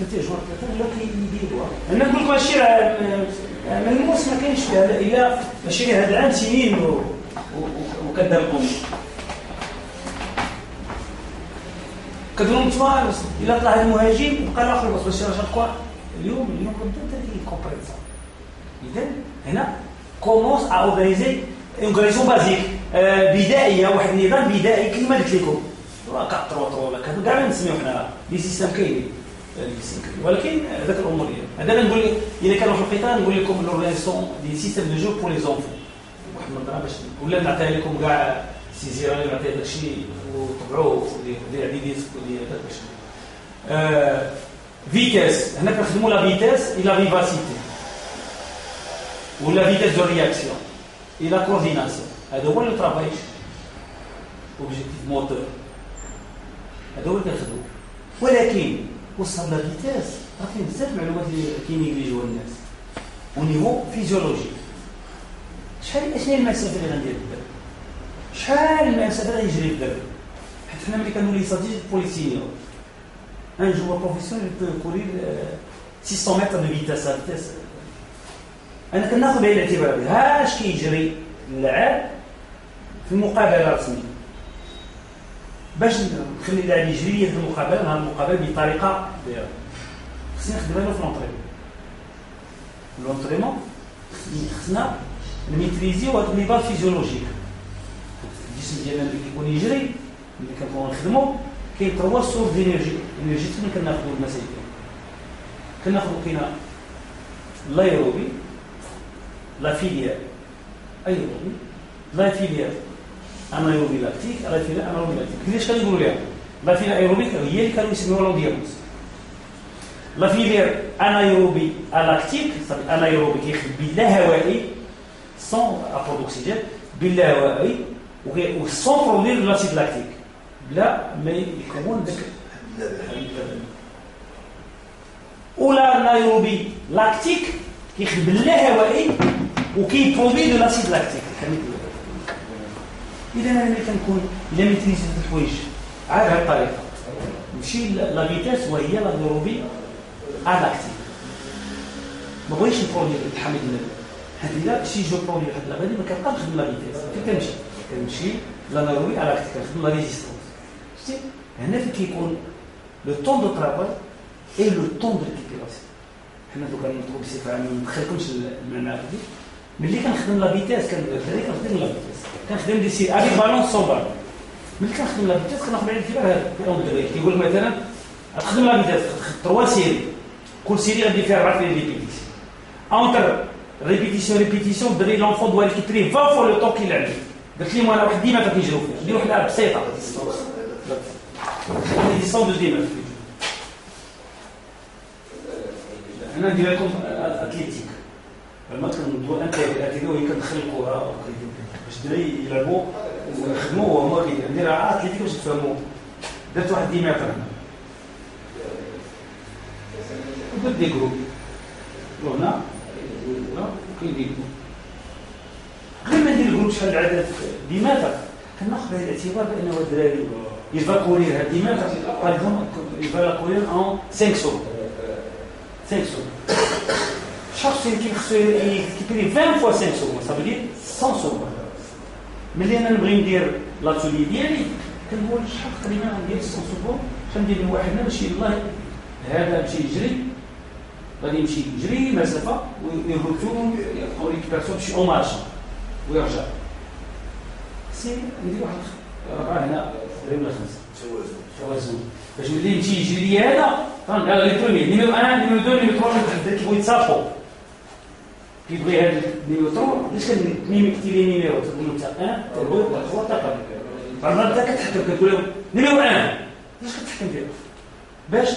نتيجه جوج ثلاثه ولا كيديروها. انا نقول لكم هادشي راه ملموس ما كاينش فيها الا ماشي هذا العام سنين وكدار القوم كديروا نتوما الا طلع هذا المهاجم وبقى الاخر باش يرجع كوا اليوم كنت كومبريت صح. اذا هنا كومونس ا اورغانيزي اون غريزون بازيك بدائيه واحد النظام بدائي كما قلت لكم كاطرو ولا كذا كاع نسميو حنا لي سيستم كاينين ولكن هذاك الامور هذا نقول الا كان واحد القطاع نقول لكم لورغانيزاسيون دي سيستم دو جو بور لي زونفون واحد النظره باش ولا نعطيها لكم كاع سيزيرا اللي نعطيها داكشي وطبعوه ودير عديديت ودير هذاك باش فيتاس. هنا كنخدموا لا فيتاس اي لا فيفاسيتي ولا فيتاس دو رياكسيون اي لا كورديناسيون. هذا هو اللي طرافايش اوبجيكتيف موتور هذا هو اللي كنخدموا. ولكن وصل لا فيتاس راه كاين بزاف المعلومات اللي كينيجليجيوها الناس ونيفو فيزيولوجي. شحال هي المسافه اللي غندير بالدرب شحال المسافه اللي يجري الدرب حيت حنا ملي كنولي ساتيج بوليسينيور un joueur professionnel peut courir 600 mètres de vitesse à vitesse. انا كناخذ بعين الاعتبار هاش كيجري اللاعب في المقابله الرسميه باش نخلي اللاعب يجري في المقابله. هذه المقابله بطريقه ديالها خصني نخدم له في لونطريمون خصنا نميتريزيو هاد النظام فيزيولوجيك. الجسم ديالنا اللي كيكون يجري ملي كنكونوا نخدموا كاين 3 سورس دينيرجي اللي كناخذوا المسائل كناخذوا كاينه لايروبي لا فيليير ايروبي لا فيليير انايروبي لاكتيك لا فيليير انايروبي لاكتيك. كيفاش كنقولوا ليها لا فيليير ايروبي هي اللي كانوا يسميوها لوندياموس. لا فيليير انايروبي لاكتيك صافي انايروبي كيخدم بلا هوائي سون ابورت اوكسيجين بلا هوائي وسون برودوير لاسيد لاكتيك بلا ما يكون داك ولا نايروبي لاكتيك كيخدم باللا هوائي وكيبرودوي دو لاسيد لاكتيك. اذا انا ملي كنكون الا ميتريزيت الحوايج عاد هذه الطريقه ماشي لا فيتاس وهي لا نايروبي لاكتيك ما بغيتش نبرودوي الحميد النبي حيت الا شي جو برودوي واحد الغادي ما كنبقاش نخدم لا فيتاس كنمشي لا نايروبي لاكتيك كنخدم لا ريزيستونس. هنا فين كيكون لو طون دو طرافاي اي لو طون دو ريكيبيراسيون. حنا دوكا نطلبوا بصفه عامه ما ندخلكمش المعنى هذا ملي كنخدم لا فيتاس كنخدم لا فيتاس كنخدم دي سي افيك بالونس سوبر. ملي كنخدم لا فيتاس كناخذ على الاعتبار هذا كيقول لك مثلا تخدم لا فيتاس 3 سيري كل سيري غادي فيها 4 ريبيتيسيون اونتر ريبيتيسيون الدري لونفون دوال كيتري 20 فوا لو طون كيلعب. قلت لهم انا واحد ديما كنجرو فيها ندير واحد لعبه بسيطه ديستونس دو ديما. انا ندير لكم اتليتيك لما كندوي انت اتليتيك كندخل الكره باش الدراري يلعبوا ويخدموا وهما كيدير اتليتيك باش تفهموا. درت واحد ديما هنا ودرت دي جروب هنا كاين دي جروب غير ما ندير الجروب شحال العدد ديماتر كناخذ بعين الاعتبار بانه الدراري il va courir à 10 mètres, par exemple, il va la courir en 5 sauts. 5 sauts. Chaque série qui prie 20 fois 5 sauts, ça veut dire 100 sauts. Mais اللي انا نبغي ندير لاتولي ديالي كنقول شحال تقريبا ندير 100 sauts كندير من واحد ماشي الله هذا مشي يجري غادي يمشي يجري مسافه ويرتو او ريكيبيراسيون شي او مارشا ويرجع. سي ندير واحد 4 هنا ولا 5 توازن باش ملي يمشي يجري هذا قال لي برومي نيميرو 1 نيميرو 2 نيميرو 3 كيبغي يتصافوا كيبغي هذا نيميرو 3 علاش كنكتي لي نيميرو تقول انت 1 2 3 تقريبا بعد انت كتحكم كتقول لهم نيميرو 1 علاش كتحكم فيه باش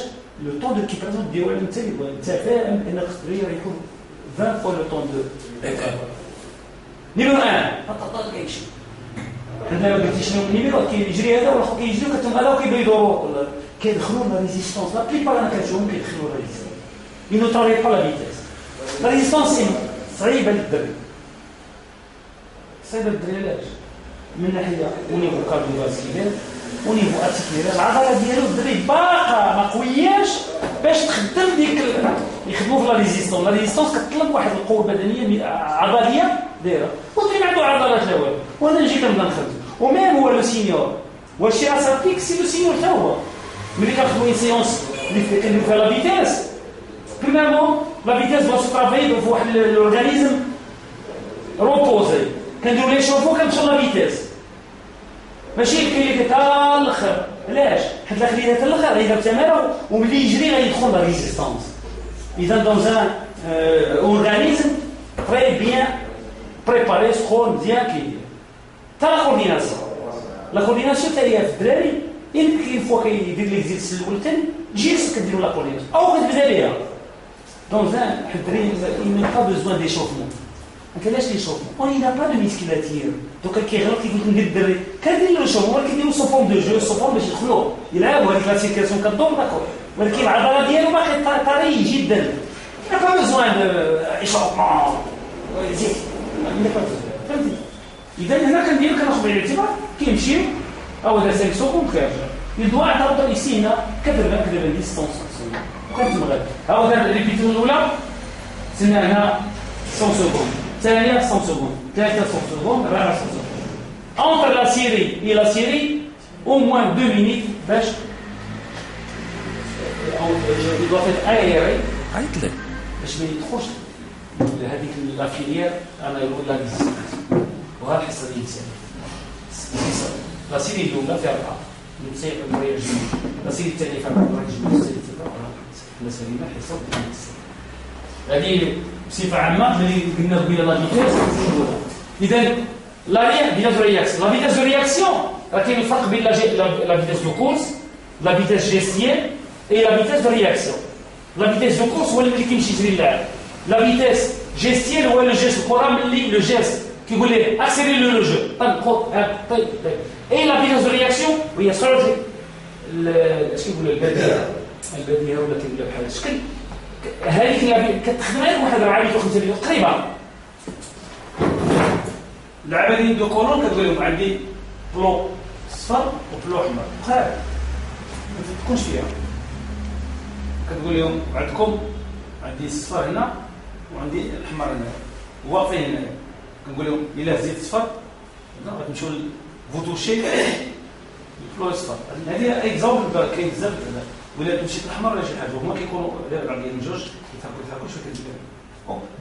لو طون دو كيبراسيون ديالو انت فاهم ان خصو يريحوا 20 fois le temps de numéro 1 طق كيمشي حنا قلت شنو النيميرو كيجري هذا والاخر كيجري وكتنقلاو كيبداو يدوروا كيدخلوا لا ريزيستونس لا بليبار انا كنشوفهم كيدخلوا لا ريزيستونس ils ne travaillent pas la vitesse la résistance صعيبه للدرب صعيبه للدرب علاش من ناحيه ونيفو كارديوفاسكولير ونيفو ارتيكولير العضله ديالو الدري باقا ما قوياش باش تخدم ديك يخدموا في لا ريزيستونس لا ريزيستونس كتطلب واحد القوه بدنيه عضليه دايره والدري ما عنده عضلات لا والو وانا نجي كنبدا نخدم وميم هو لو سينيور واش اسابيك سي لو سينيور حتى هو ملي كنخدموا اون سيونس اللي كنديروا فيها لا فيتيس بريميرمون لا فيتيس دو سوترافاي في واحد الاورغانيزم روبوزي كنديروا لي شوفو كنمشيو لا فيتيس ماشي كاين اللي تا الاخر علاش حيت لا خلينا حتى الاخر غيدير تماره وملي يجري غيدخل لا ريزيستانس اذا دون ان اورغانيزم تري بيان بريباري سخون مزيان كيدير تا لا كورديناسيون حتى هي في الدراري كاين فوا كيدير ليكزيرسيس الاول ثاني تجي كديروا لا كورديناسيون او كتبدا ليها دون ان حيت الدراري il n'a pas besoin d'échauffement ما كاينلاش ليشوفمون اون n'a pas de musculature دوكا كيغلط كيقول ندير الدري كندير له شوف هو كيديروا سو فورم دو جو سو فورم باش يدخلوا يلعبوا هذيك لا سيركيلاسيون كدور داكور ولكن العضله ديالو باقي طري جدا ما با بزوان دو ايشوفمون زيد فهمتي اذا هنا كنديروا كناخذ بعين الاعتبار كيمشيو او دار 5 سكوند كيرجع يدوا عطاو ايسي هنا كدرنا ديستونس وكنتمغل ها هو دار ريبيتيشن الاولى سنة هنا 100 سكوند ثانية 100 سكوند ثالثة 100 سكوند رابعة 100 سكوند entre la série et la série au moins 2 minutes باش il doit être aéré باش ما يدخلش لهذيك لا فيليير انا يقول لا ريزيستانس وهذا الحصه ديال الانسان لا سيري الاولى فيها 4 نسيب الرياج لا سيري الثانيه فيها 4 لا سيري ما حصه هذه بصفه عامه اللي قلنا قبيله لا فيتيس اذا لا فيتاس رياكسيون لا فيتاس رياكسيون راه كاين الفرق بين لا فيتاس دو كورس لا فيتاس جيستيال اي لا فيتاس دو رياكسيون لا فيتاس دو كورس هو اللي كيمشي يجري اللاعب لا فيتاس جيستيال هو لو جيست الكره ملي لو جيست كيقول لك اكسيري لو جو طيب اي لا فيتاس دو رياكسيون هي سرعه اش كيقول البديهه ولا كيقول بحال الشكل هذيك اللي كتخدم غير واحد 4 5 مليون تقريبا اللعبه ديال دو كولون كتقول لهم عندي بلو صفر وبلو احمر قريب ما تكونش فيها كتقول لهم عندكم عندي الصفر هنا وعندي الاحمر هنا واقفين هنا كنقول لهم الا زيد صفر غتمشيو فوتوشي البلو صفر هذه اكزامبل كاين بزاف ولا تمشي الاحمر ولا شي حاجه هما كيكونوا بعض ديال الجوج يتحركوا شويه كتجيب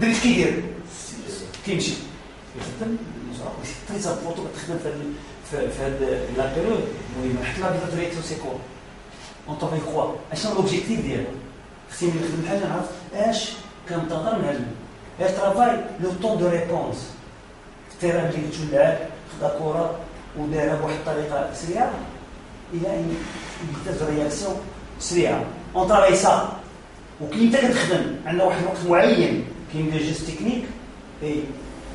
درت كيدير كيمشي يخدم تري زابورتو كتخدم في هذا لا بيريود المهم حتى لا بيتا دريتو سي كور اون طوفي كوا اشنو لوبجيكتيف ديالو خصني نخدم حاجه نعرف اش كنتظر من هذا اش ترافاي لو طون دو ريبونس التيران اللي تولع خدا كره ودارها بواحد الطريقه سريعه الى ان بيتا رياكسيون سريعه اون طرافاي سا وكي انت كتخدم عندنا واحد الوقت معين كاين دي جيست تكنيك اي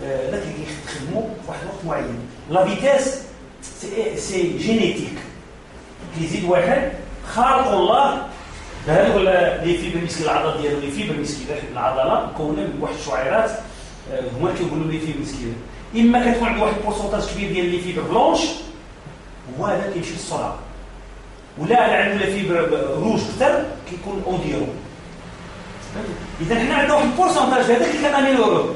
داك اللي كيخدموا في واحد الوقت معين لا فيتاس سي جينيتيك كيزيد واحد خالق الله هذا ولا لي فيبر مسكين العضله ديالو لي فيبر مسكين العضله مكونه من واحد الشعيرات هما كيقولوا لي فيبر مسكين اما كتكون عند واحد البورسونتاج كبير ديال لي فيبر بلونش وهذا كيمشي للسرعه ولا عنده لي فيبر روج اكثر كيكون اوديرو اذا حنا عندنا واحد البورسونتاج هذاك اللي كناميلورو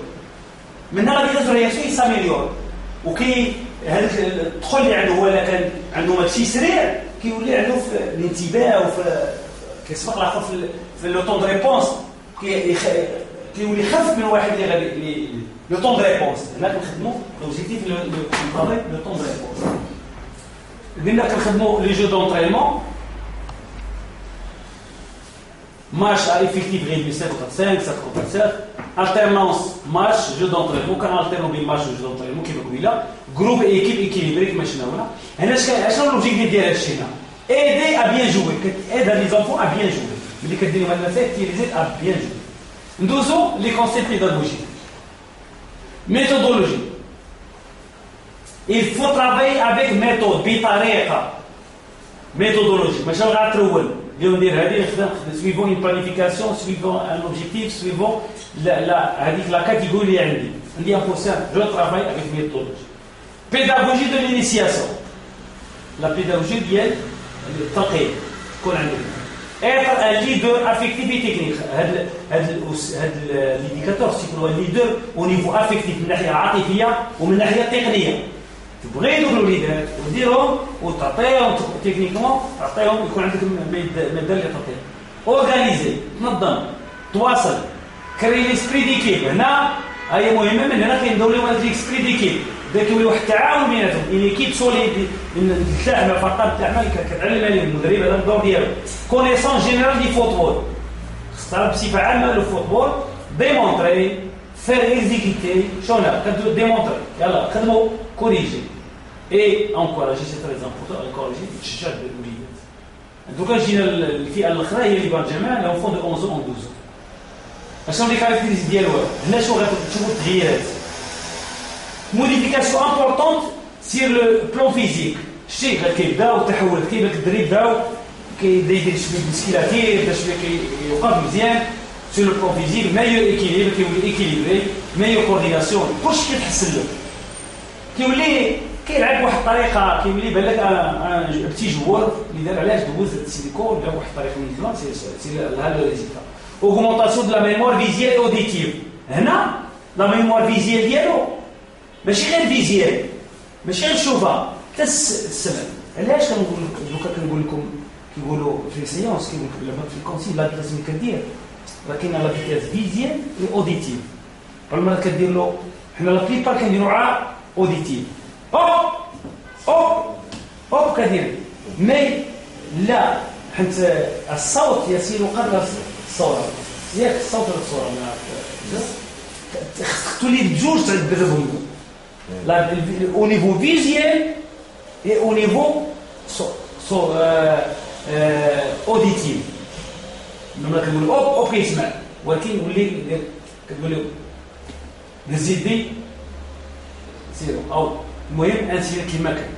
من هنا فيتاس رياكسيون يساميليور وكي هذاك الدخول اللي عنده هو الا كان عنده ماشي سريع كيولي عنده في الانتباه وفي كيسبق الاخر في لو طون دو ريبونس كيولي خف من واحد اللي لو طون دو ريبونس هنا كنخدموا لوبجيكتيف لو طون دو ريبونس قلنا كنخدموا لي جو دونطرينمون match à effectif réduit 7 contre 5, 7 contre 7, alternance match, jeu d'entraînement, quand alternons bien match, jeu d'entraînement, qui est là, groupe et équipe équilibrée, qui est là. Et c'est l'objectif de la aider à bien jouer, aider les enfants à bien jouer. Mais les cadets de la fête, qui les aident à bien jouer. ندوزو لي كونسيبت بيداغوجيك. méthodologie. Il faut travailler avec méthode بطريقة méthodologie. ماشي غير ترول اليوم ندير هذه نخدم suivant une planification, suivant un objectif, suivant هذيك لا كاتيجوري عندي un pourcent je travaille avec méthodologie. Pédagogie de l'initiation. La pédagogie ديال التلقين تكون عندك. Être un leader affectif et technique. هذا الانديكاتور سيكون leader au niveau affectif من الناحيه العاطفيه ومن الناحيه التقنيه. تبغي يدوك الوليدات وديرهم وتعطيهم تكنيكمون تعطيهم يكون عندك مدار اللي تعطيهم. اورغانيزي تنظم تواصل كري ليسبري ديكيب. هنا هي مهمه من هنا كيبداو لهم هذا ليسبري ديكيب بدا كيولي واحد التعاون بيناتهم ان كيب سوليد التعامل فقط التعامل كتعلم عليه المدرب هذا الدور ديالو. كونيسونس جينيرال دي فوتبول خصها بصفه عامه لو فوتبول ديمونطري فير اكزيكيتي شونا كدير ديمونطري يلا خدموا كوريجي اي انكوراجي سي تري امبورطون انكوراجي تشجع الوليدات. دوكا جينا الفئه الاخرى هي اللي بان لهم فون دو 11 اون 12 اشنو لي كاركتيريز ديالها هنا شنو غتشوفوا التغييرات. موديفيكاسيون امبورطونت سير لو بلون فيزيك. شتي كيبداو التحولات كيبدا الدري بداو كيدير شويه مسكيلاتير بدا شويه كيوقف مزيان سير لو بلون فيزيك مايور ايكيليبر كيولي ايكيليبري مايور كورديناسيون كلشي كيتحسن له كيولي كيلعب بواحد الطريقه كيولي بان لك ان بتي جوار اللي دار علاش دوز السيليكون بدا بواحد الطريقه من الفلان سي هذا الريزلتا. اوغمونطاسيون دو لا ميموار فيزيال اي اوديتيف. هنا لا ميموار فيزيال ديالو ماشي غير فيزيال ماشي غير نشوفها حتى السمع. علاش كنقول لكم كيقولوا في السيونس كيقول لك في الكونسيل لازم كدير راه كاينه لا فيتاس فيزيال اي اوديتيف. بالمره كدير له حنا لا بليبار كنديروا عا اوديتيف اوب اوب اوب كدير مي لا حيت الصوت يسير قبل الصوره ياك الصوت ولا الصوره تولي بجوج تدربهم لا او نيفو فيزيال اي او نيفو اوديتيف. لما كنقول اوب اوب كيسمع ولكن يولي كتقول له نزيد سيرو او المهم انسير كيما كان.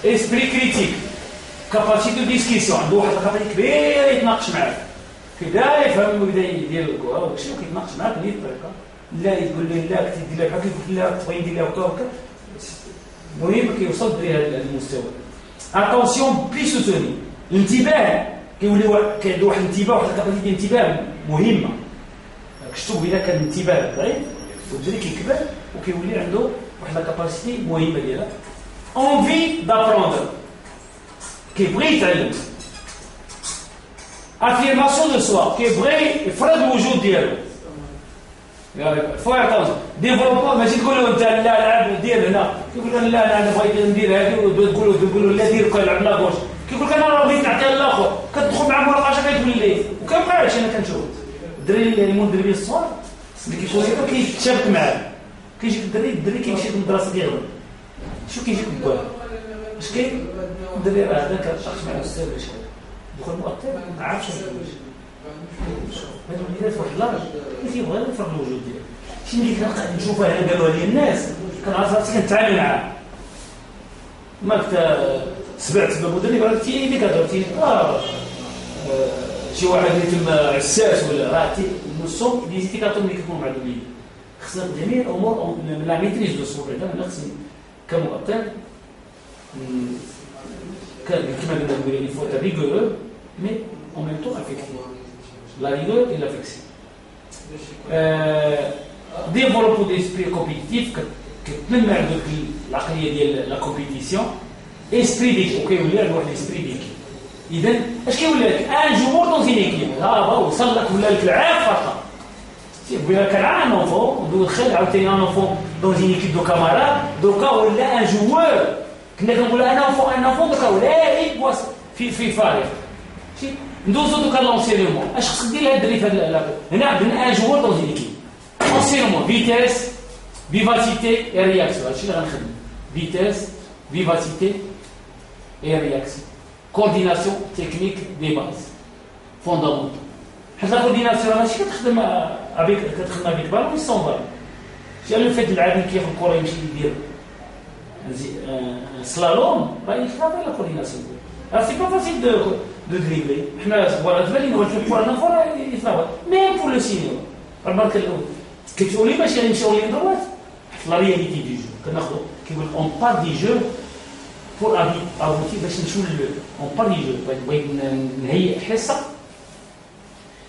اسبري كريتيك كاباسيتي دو ديسكسيون عنده واحد الخطير كبير يتناقش معاك كيبدا يفهم ويبدا يدير الكره وداكشي وكيتناقش معاك بهذه الطريقه. لا يقول لي لا كنت دير لها بحال كيف لا تبغي ندير لها هكا المهم كيوصل بهذا المستوى. اتونسيون بلي سوتوني الانتباه كيولي كيعندو واحد الانتباه واحد الكاباسيتي ديال الانتباه مهمه. شفتوا الا كان الانتباه ضعيف والدري كيكبر وكيولي عنده واحد الكاباسيتي مهمه ديالها. اونفي دابروندر كيبغي يتعلم. افيرماسيون دو سوا كيبغي يفرض الوجود ديالو. فوا يعطوني ديفلوبمون ماشي تقول له انت لا لعب دير هنا كيقول لك لا انا بغيت ندير هذه وتقول له لا دير كيلعب لا غوش كيقول لك انا بغيت نعطيها للاخر كتدخل مع مناقشه كتولي وكنبقاش انا كنشوف الدري المدربين الصغار اللي كيكون كيتشابك معاه كيجيك الدري كيمشي للمدرسه ديالو شو كيجيك بواه اش كاين الدري راه هذاك الشخص مع الاستاذ اش كاين دخل مؤثر ما عرفش هادو الوليدات واحد لاج كيبغي يفرض الوجود ديالو شي ملي كنبقى نشوفها هنا قالوها لي الناس كنعرف راسي كنتعامل معاه ما كنت سمعت بمدرب قالتي لي كدرتي شي واحد اللي تما عساس ولا راه النصوص دي زيتيكاتور اللي كيكونوا مع الوليد خصنا جميع الامور من لا ميتريز دو سو بعدا خصني كمؤطر كما قلنا نقول il faut être rigoureux mais en même temps affectif. La rigueur et l'affection. Développer d'esprit compétitif كتنمى عندك العقليه ديال لا كومبيتيسيون اسبري ديك وكيولي عندك واحد الاسبري ديك. اذا اش كيولي لك ان جوور دون زين ايكيب ها وصل لك ولا لك العاب فقط بغا كنعا ان اونفون ندخل عاوتاني ان اونفون دون زين ايكيب دو كاماراد دوكا ولا ان جوور كنا كنقولوا ان اونفون دوكا ولا في فريق شي ندوزو دوكا لونسينمون اش خصك دير لهاد الدري في هاد هنا عندنا ان جوور دون زين ايكيب لونسينمون فيتيس vivacité et réaction هادشي اللي غنخدم فيتيس vivacité et réaction coordination technique des bases fondamentaux حيت لا كورديناسيون ماشي كتخدم افيك بالون وي سون بالون. جا لو فيت اللاعب كياخذ الكره يمشي يدير سلالوم راه يخاف على كورديناسيون. سي با فاسيل دو دريبلي. حنا فوالا تبان لي نغلطوا الكره نفور يتناول ميم بور لو سينيور. البركه كتقولي باش يمشيو لي دوات لا رياليتي دي جو كناخذوا كيقول اون بار دي جو بور ابوتي باش نمشيو اون بار دي جو. بغيت نهيئ حصه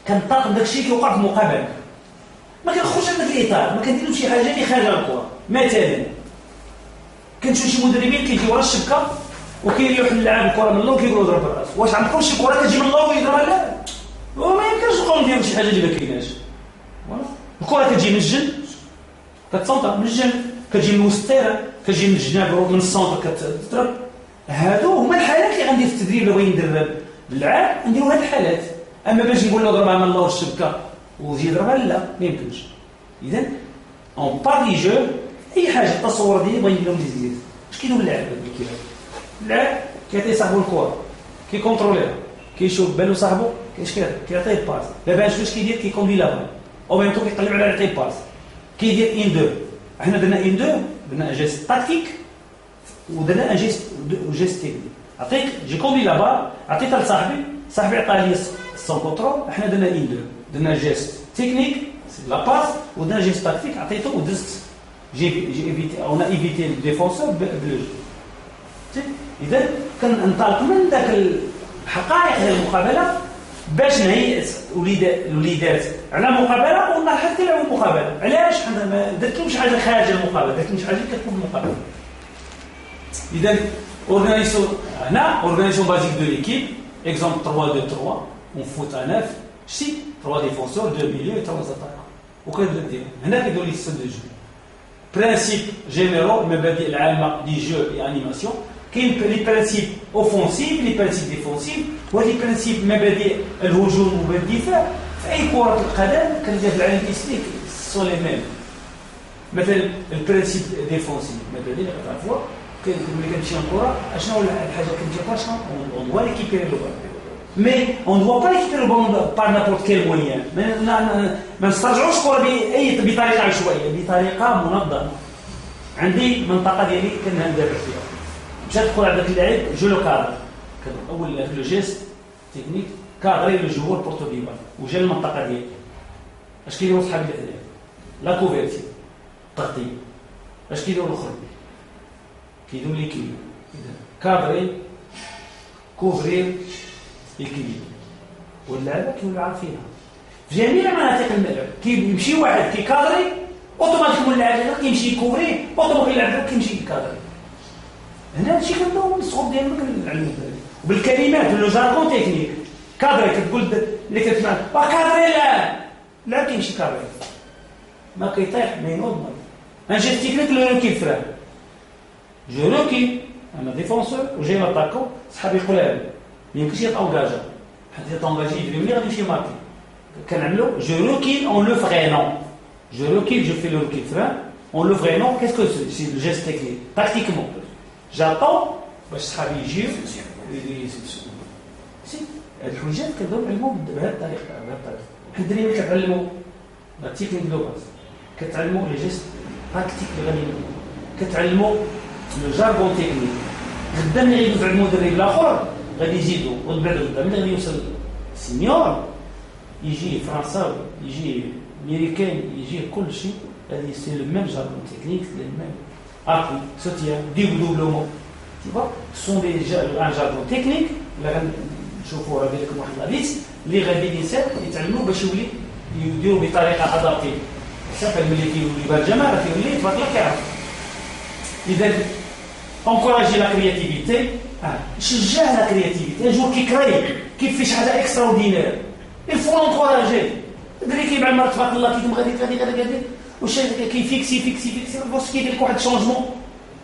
كنطاق داكشي كيوقع في المقابله، ما كنخرجش من داك الاطار، ما كنديروش شي حاجه اللي خارجه الكره. مثلا كنشوف شي مدربين كيجيو ورا الشبكه وكيريحوا اللعاب الكره من اللور كيقولوا ضرب الراس. واش عندكم شي كره كتجي من اللور ويضربها؟ لا، وما يمكنش نبقاو نديروا شي حاجه اللي ما كايناش. الكره كتجي من الجنب كتصنطر من الجنب، كتجي من وسط التيران، كتجي من الجناب من السونتر كتضرب. هادو هما الحالات اللي غندير في التدريب اللي بغي ندرب باللعاب، نديروا هاد الحالات. اما باش نقول له ضربها من اللور الشبكه ويجي يضربها لا، ما يمكنش. اذا اون باري جو اي حاجه التصور ديالي بغي نديرهم ديزيد. اش كيدير اللاعب هذا كيفاش؟ اللاعب كيعطي صاحبو الكره كيكونتروليها كيشوف بالو صاحبو كيعطيه الباس. دابا شنو كيدير؟ كيكوندي لا بال او ميم طو كيقلب على يعطي الباس. كيدير ان دو. حنا درنا ان دو، درنا جيست تاكتيك ودرنا ان جيست تكنيك. عطيك جي كوندي لا بال عطيتها لصاحبي، صاحبي عطاه لي سون كونترول. حنا درنا ان دو، درنا جيست تكنيك لا باس ودرنا جيست تاكتيك عطيته ودزت. جي ايفيتي اون ايفيتي ديفونسور بلو. اذا كننطلق من ذاك الحقائق ديال المقابله باش نهيئ الوليدات على مقابله ولا حتى يلعبوا مقابله. علاش؟ حنا ما درتلهمش حاجه خارج المقابله، درتلهم شي حاجه كتكون في المقابله. اذا اورغانيزاسيون هنا اورغانيزاسيون بازيك دو ليكيب اكزومبل 3 2 3 اون فوت ا 9 شتي 3 ديفونسور 2 ميليو 3 زاتاك وكندير هنا كيديروا لي ستيل دو جو. برانسيب جينيرال مبادئ العامه دي جو اي انيماسيون. كاين لي برانسيب اوفونسيف لي برانسيب ديفونسيف وهذه برانسيب مبادئ الهجوم والدفاع. في اي كره القدم كندير في العالم الاسلامي سو لي ميم. مثلا البرانسيب ديفونسيف مبادئ عفوا ملي كتمشي الكره اشنو الحاجه كتجي شنو اون دوا ليكيبيري لو بال مي اون دوا با ليكيبيري لو بال بار نابورت كيل مويان. ما نسترجعوش الكره بطريقه عشوائيه، بطريقه منظمه. عندي منطقه ديالي كندافع فيها، مشات الكره على ذاك اللاعب جو لو كادر اول لو جيست تكنيك كادري لو جوور بورتو دي بال وجا المنطقه ديالي. اش كيديروا صحابي اللي لا كوفيرتي تغطيه. اش كيديروا الاخرين؟ كيديروا ليكيليبر. كادري كوفري ليكيليبر واللعبه كيولوا عارفينها في جميع مناطق الملعب. كيمشي واحد كيكادري اوتوماتيكمون اللاعب هذا كيمشي يكوفري اوتوماتيكمون اللاعب كيمشي يكادري. هنا هادشي كنبداو من الصعوب ديالنا كنعلمو بالكلمات لو جارغون تكنيك. كادري كتقول اللي كتسمع كادري لا كيمشي كادري ما كيطيح ما ينوض. ان جيست تكنيك لو روكي فران جو روكي انا ديفونسور وجاي ناتاكو. صحابي يقول لها ما يمكنش يتونجاجا حيت يتونجاجي يدير ملي غادي يمشي ماركي. كنعملو جو روكي اون لو فرينون جو روكي جو في لو روكي فران اون لو فرينون. كاسكو سي لو جيست تكنيك تاكتيكمون جاطون باش صحابي يجيو سي هاد الحويجات كنبداو نعلمو بهاد الطريقه. حنا الدراري كنعلمو لا تكنيك دو باز، كتعلمو لي جيست تاكتيك اللي غادي كتعلمو لو جارغون تكنيك. غدا ملي غيدوز عند المدرب الاخر غادي يزيدو وبعد غدا ملي غادي يوصل سينيور يجي فرنساوي يجي امريكان يجي كل شيء هذه سي لو ميم جارغون تكنيك لو ميم ابي سوتيان ديفلوبمون. Tu vois, ce sont un jargon technique. اللي غنشوفوا راه لكم واحد الحديث اللي غادي الانسان يتعلموا باش يولي يديروا بطريقه ادابتيه. صافي ملي كيولي بالجمال راه كيولي تبارك الله كيعرف. اذا انكوراجي لا كرياتيفيتي، شجع لا كرياتيفيتي. جو كيكري كيف في شي حاجه اكسترا اوردينير الفو انكوراجي. دري كيبع المرة تبارك الله كيتم غادي واش كيفيكسي بوس كيدير لك واحد شونجمون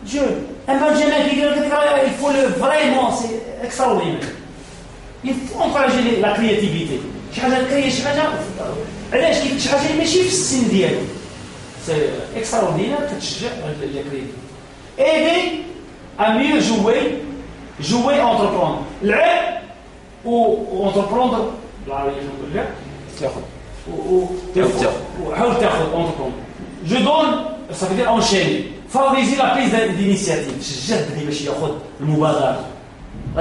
جو اما الجمال كيدير لك الفو فريمون سي اكسترا اوردينير. يفو انكوراجي لا كرياتيفيتي. شي حاجه كري شي حاجه علاش كيف شي حاجه ماشي في السن ديالو سي اكسترا اوردينير كتشجع لا كرياتيفيتي. ايدي ا ميو جوي انتربروندر. لعب و انتربروندر بالعربيه نقول لك تاخذ وحاول تاخذ اونتكم جو دون صافي دير اونشيني فافيزي لا بليز دينيسياتيف شجع بدي باش ياخذ المبادره.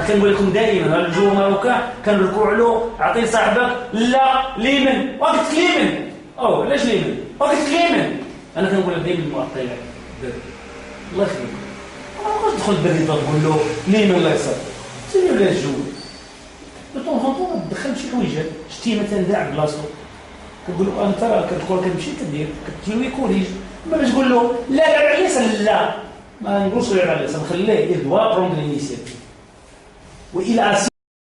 كنقول لكم دائما هذا الجو ماروكان كنركوع له عطي صاحبك لا ليمن وقت ليمن او علاش ليمن وقت ليمن. انا كنقول لك دائما المعطيات الله يخليك ما تدخل بالريضه تقول له ليمن الله يسر سير ولا الجو دو طون طون ما تدخل شي حويجات شتيمه تنداع بلاصتو كتقول له انت راه كتكون كتمشي كدير كتلوي كوريج ما باش تقول له لا على اليسار لا ما نقولش على اليسار نخليه يدوا بروند لينيسياتيف. وإلى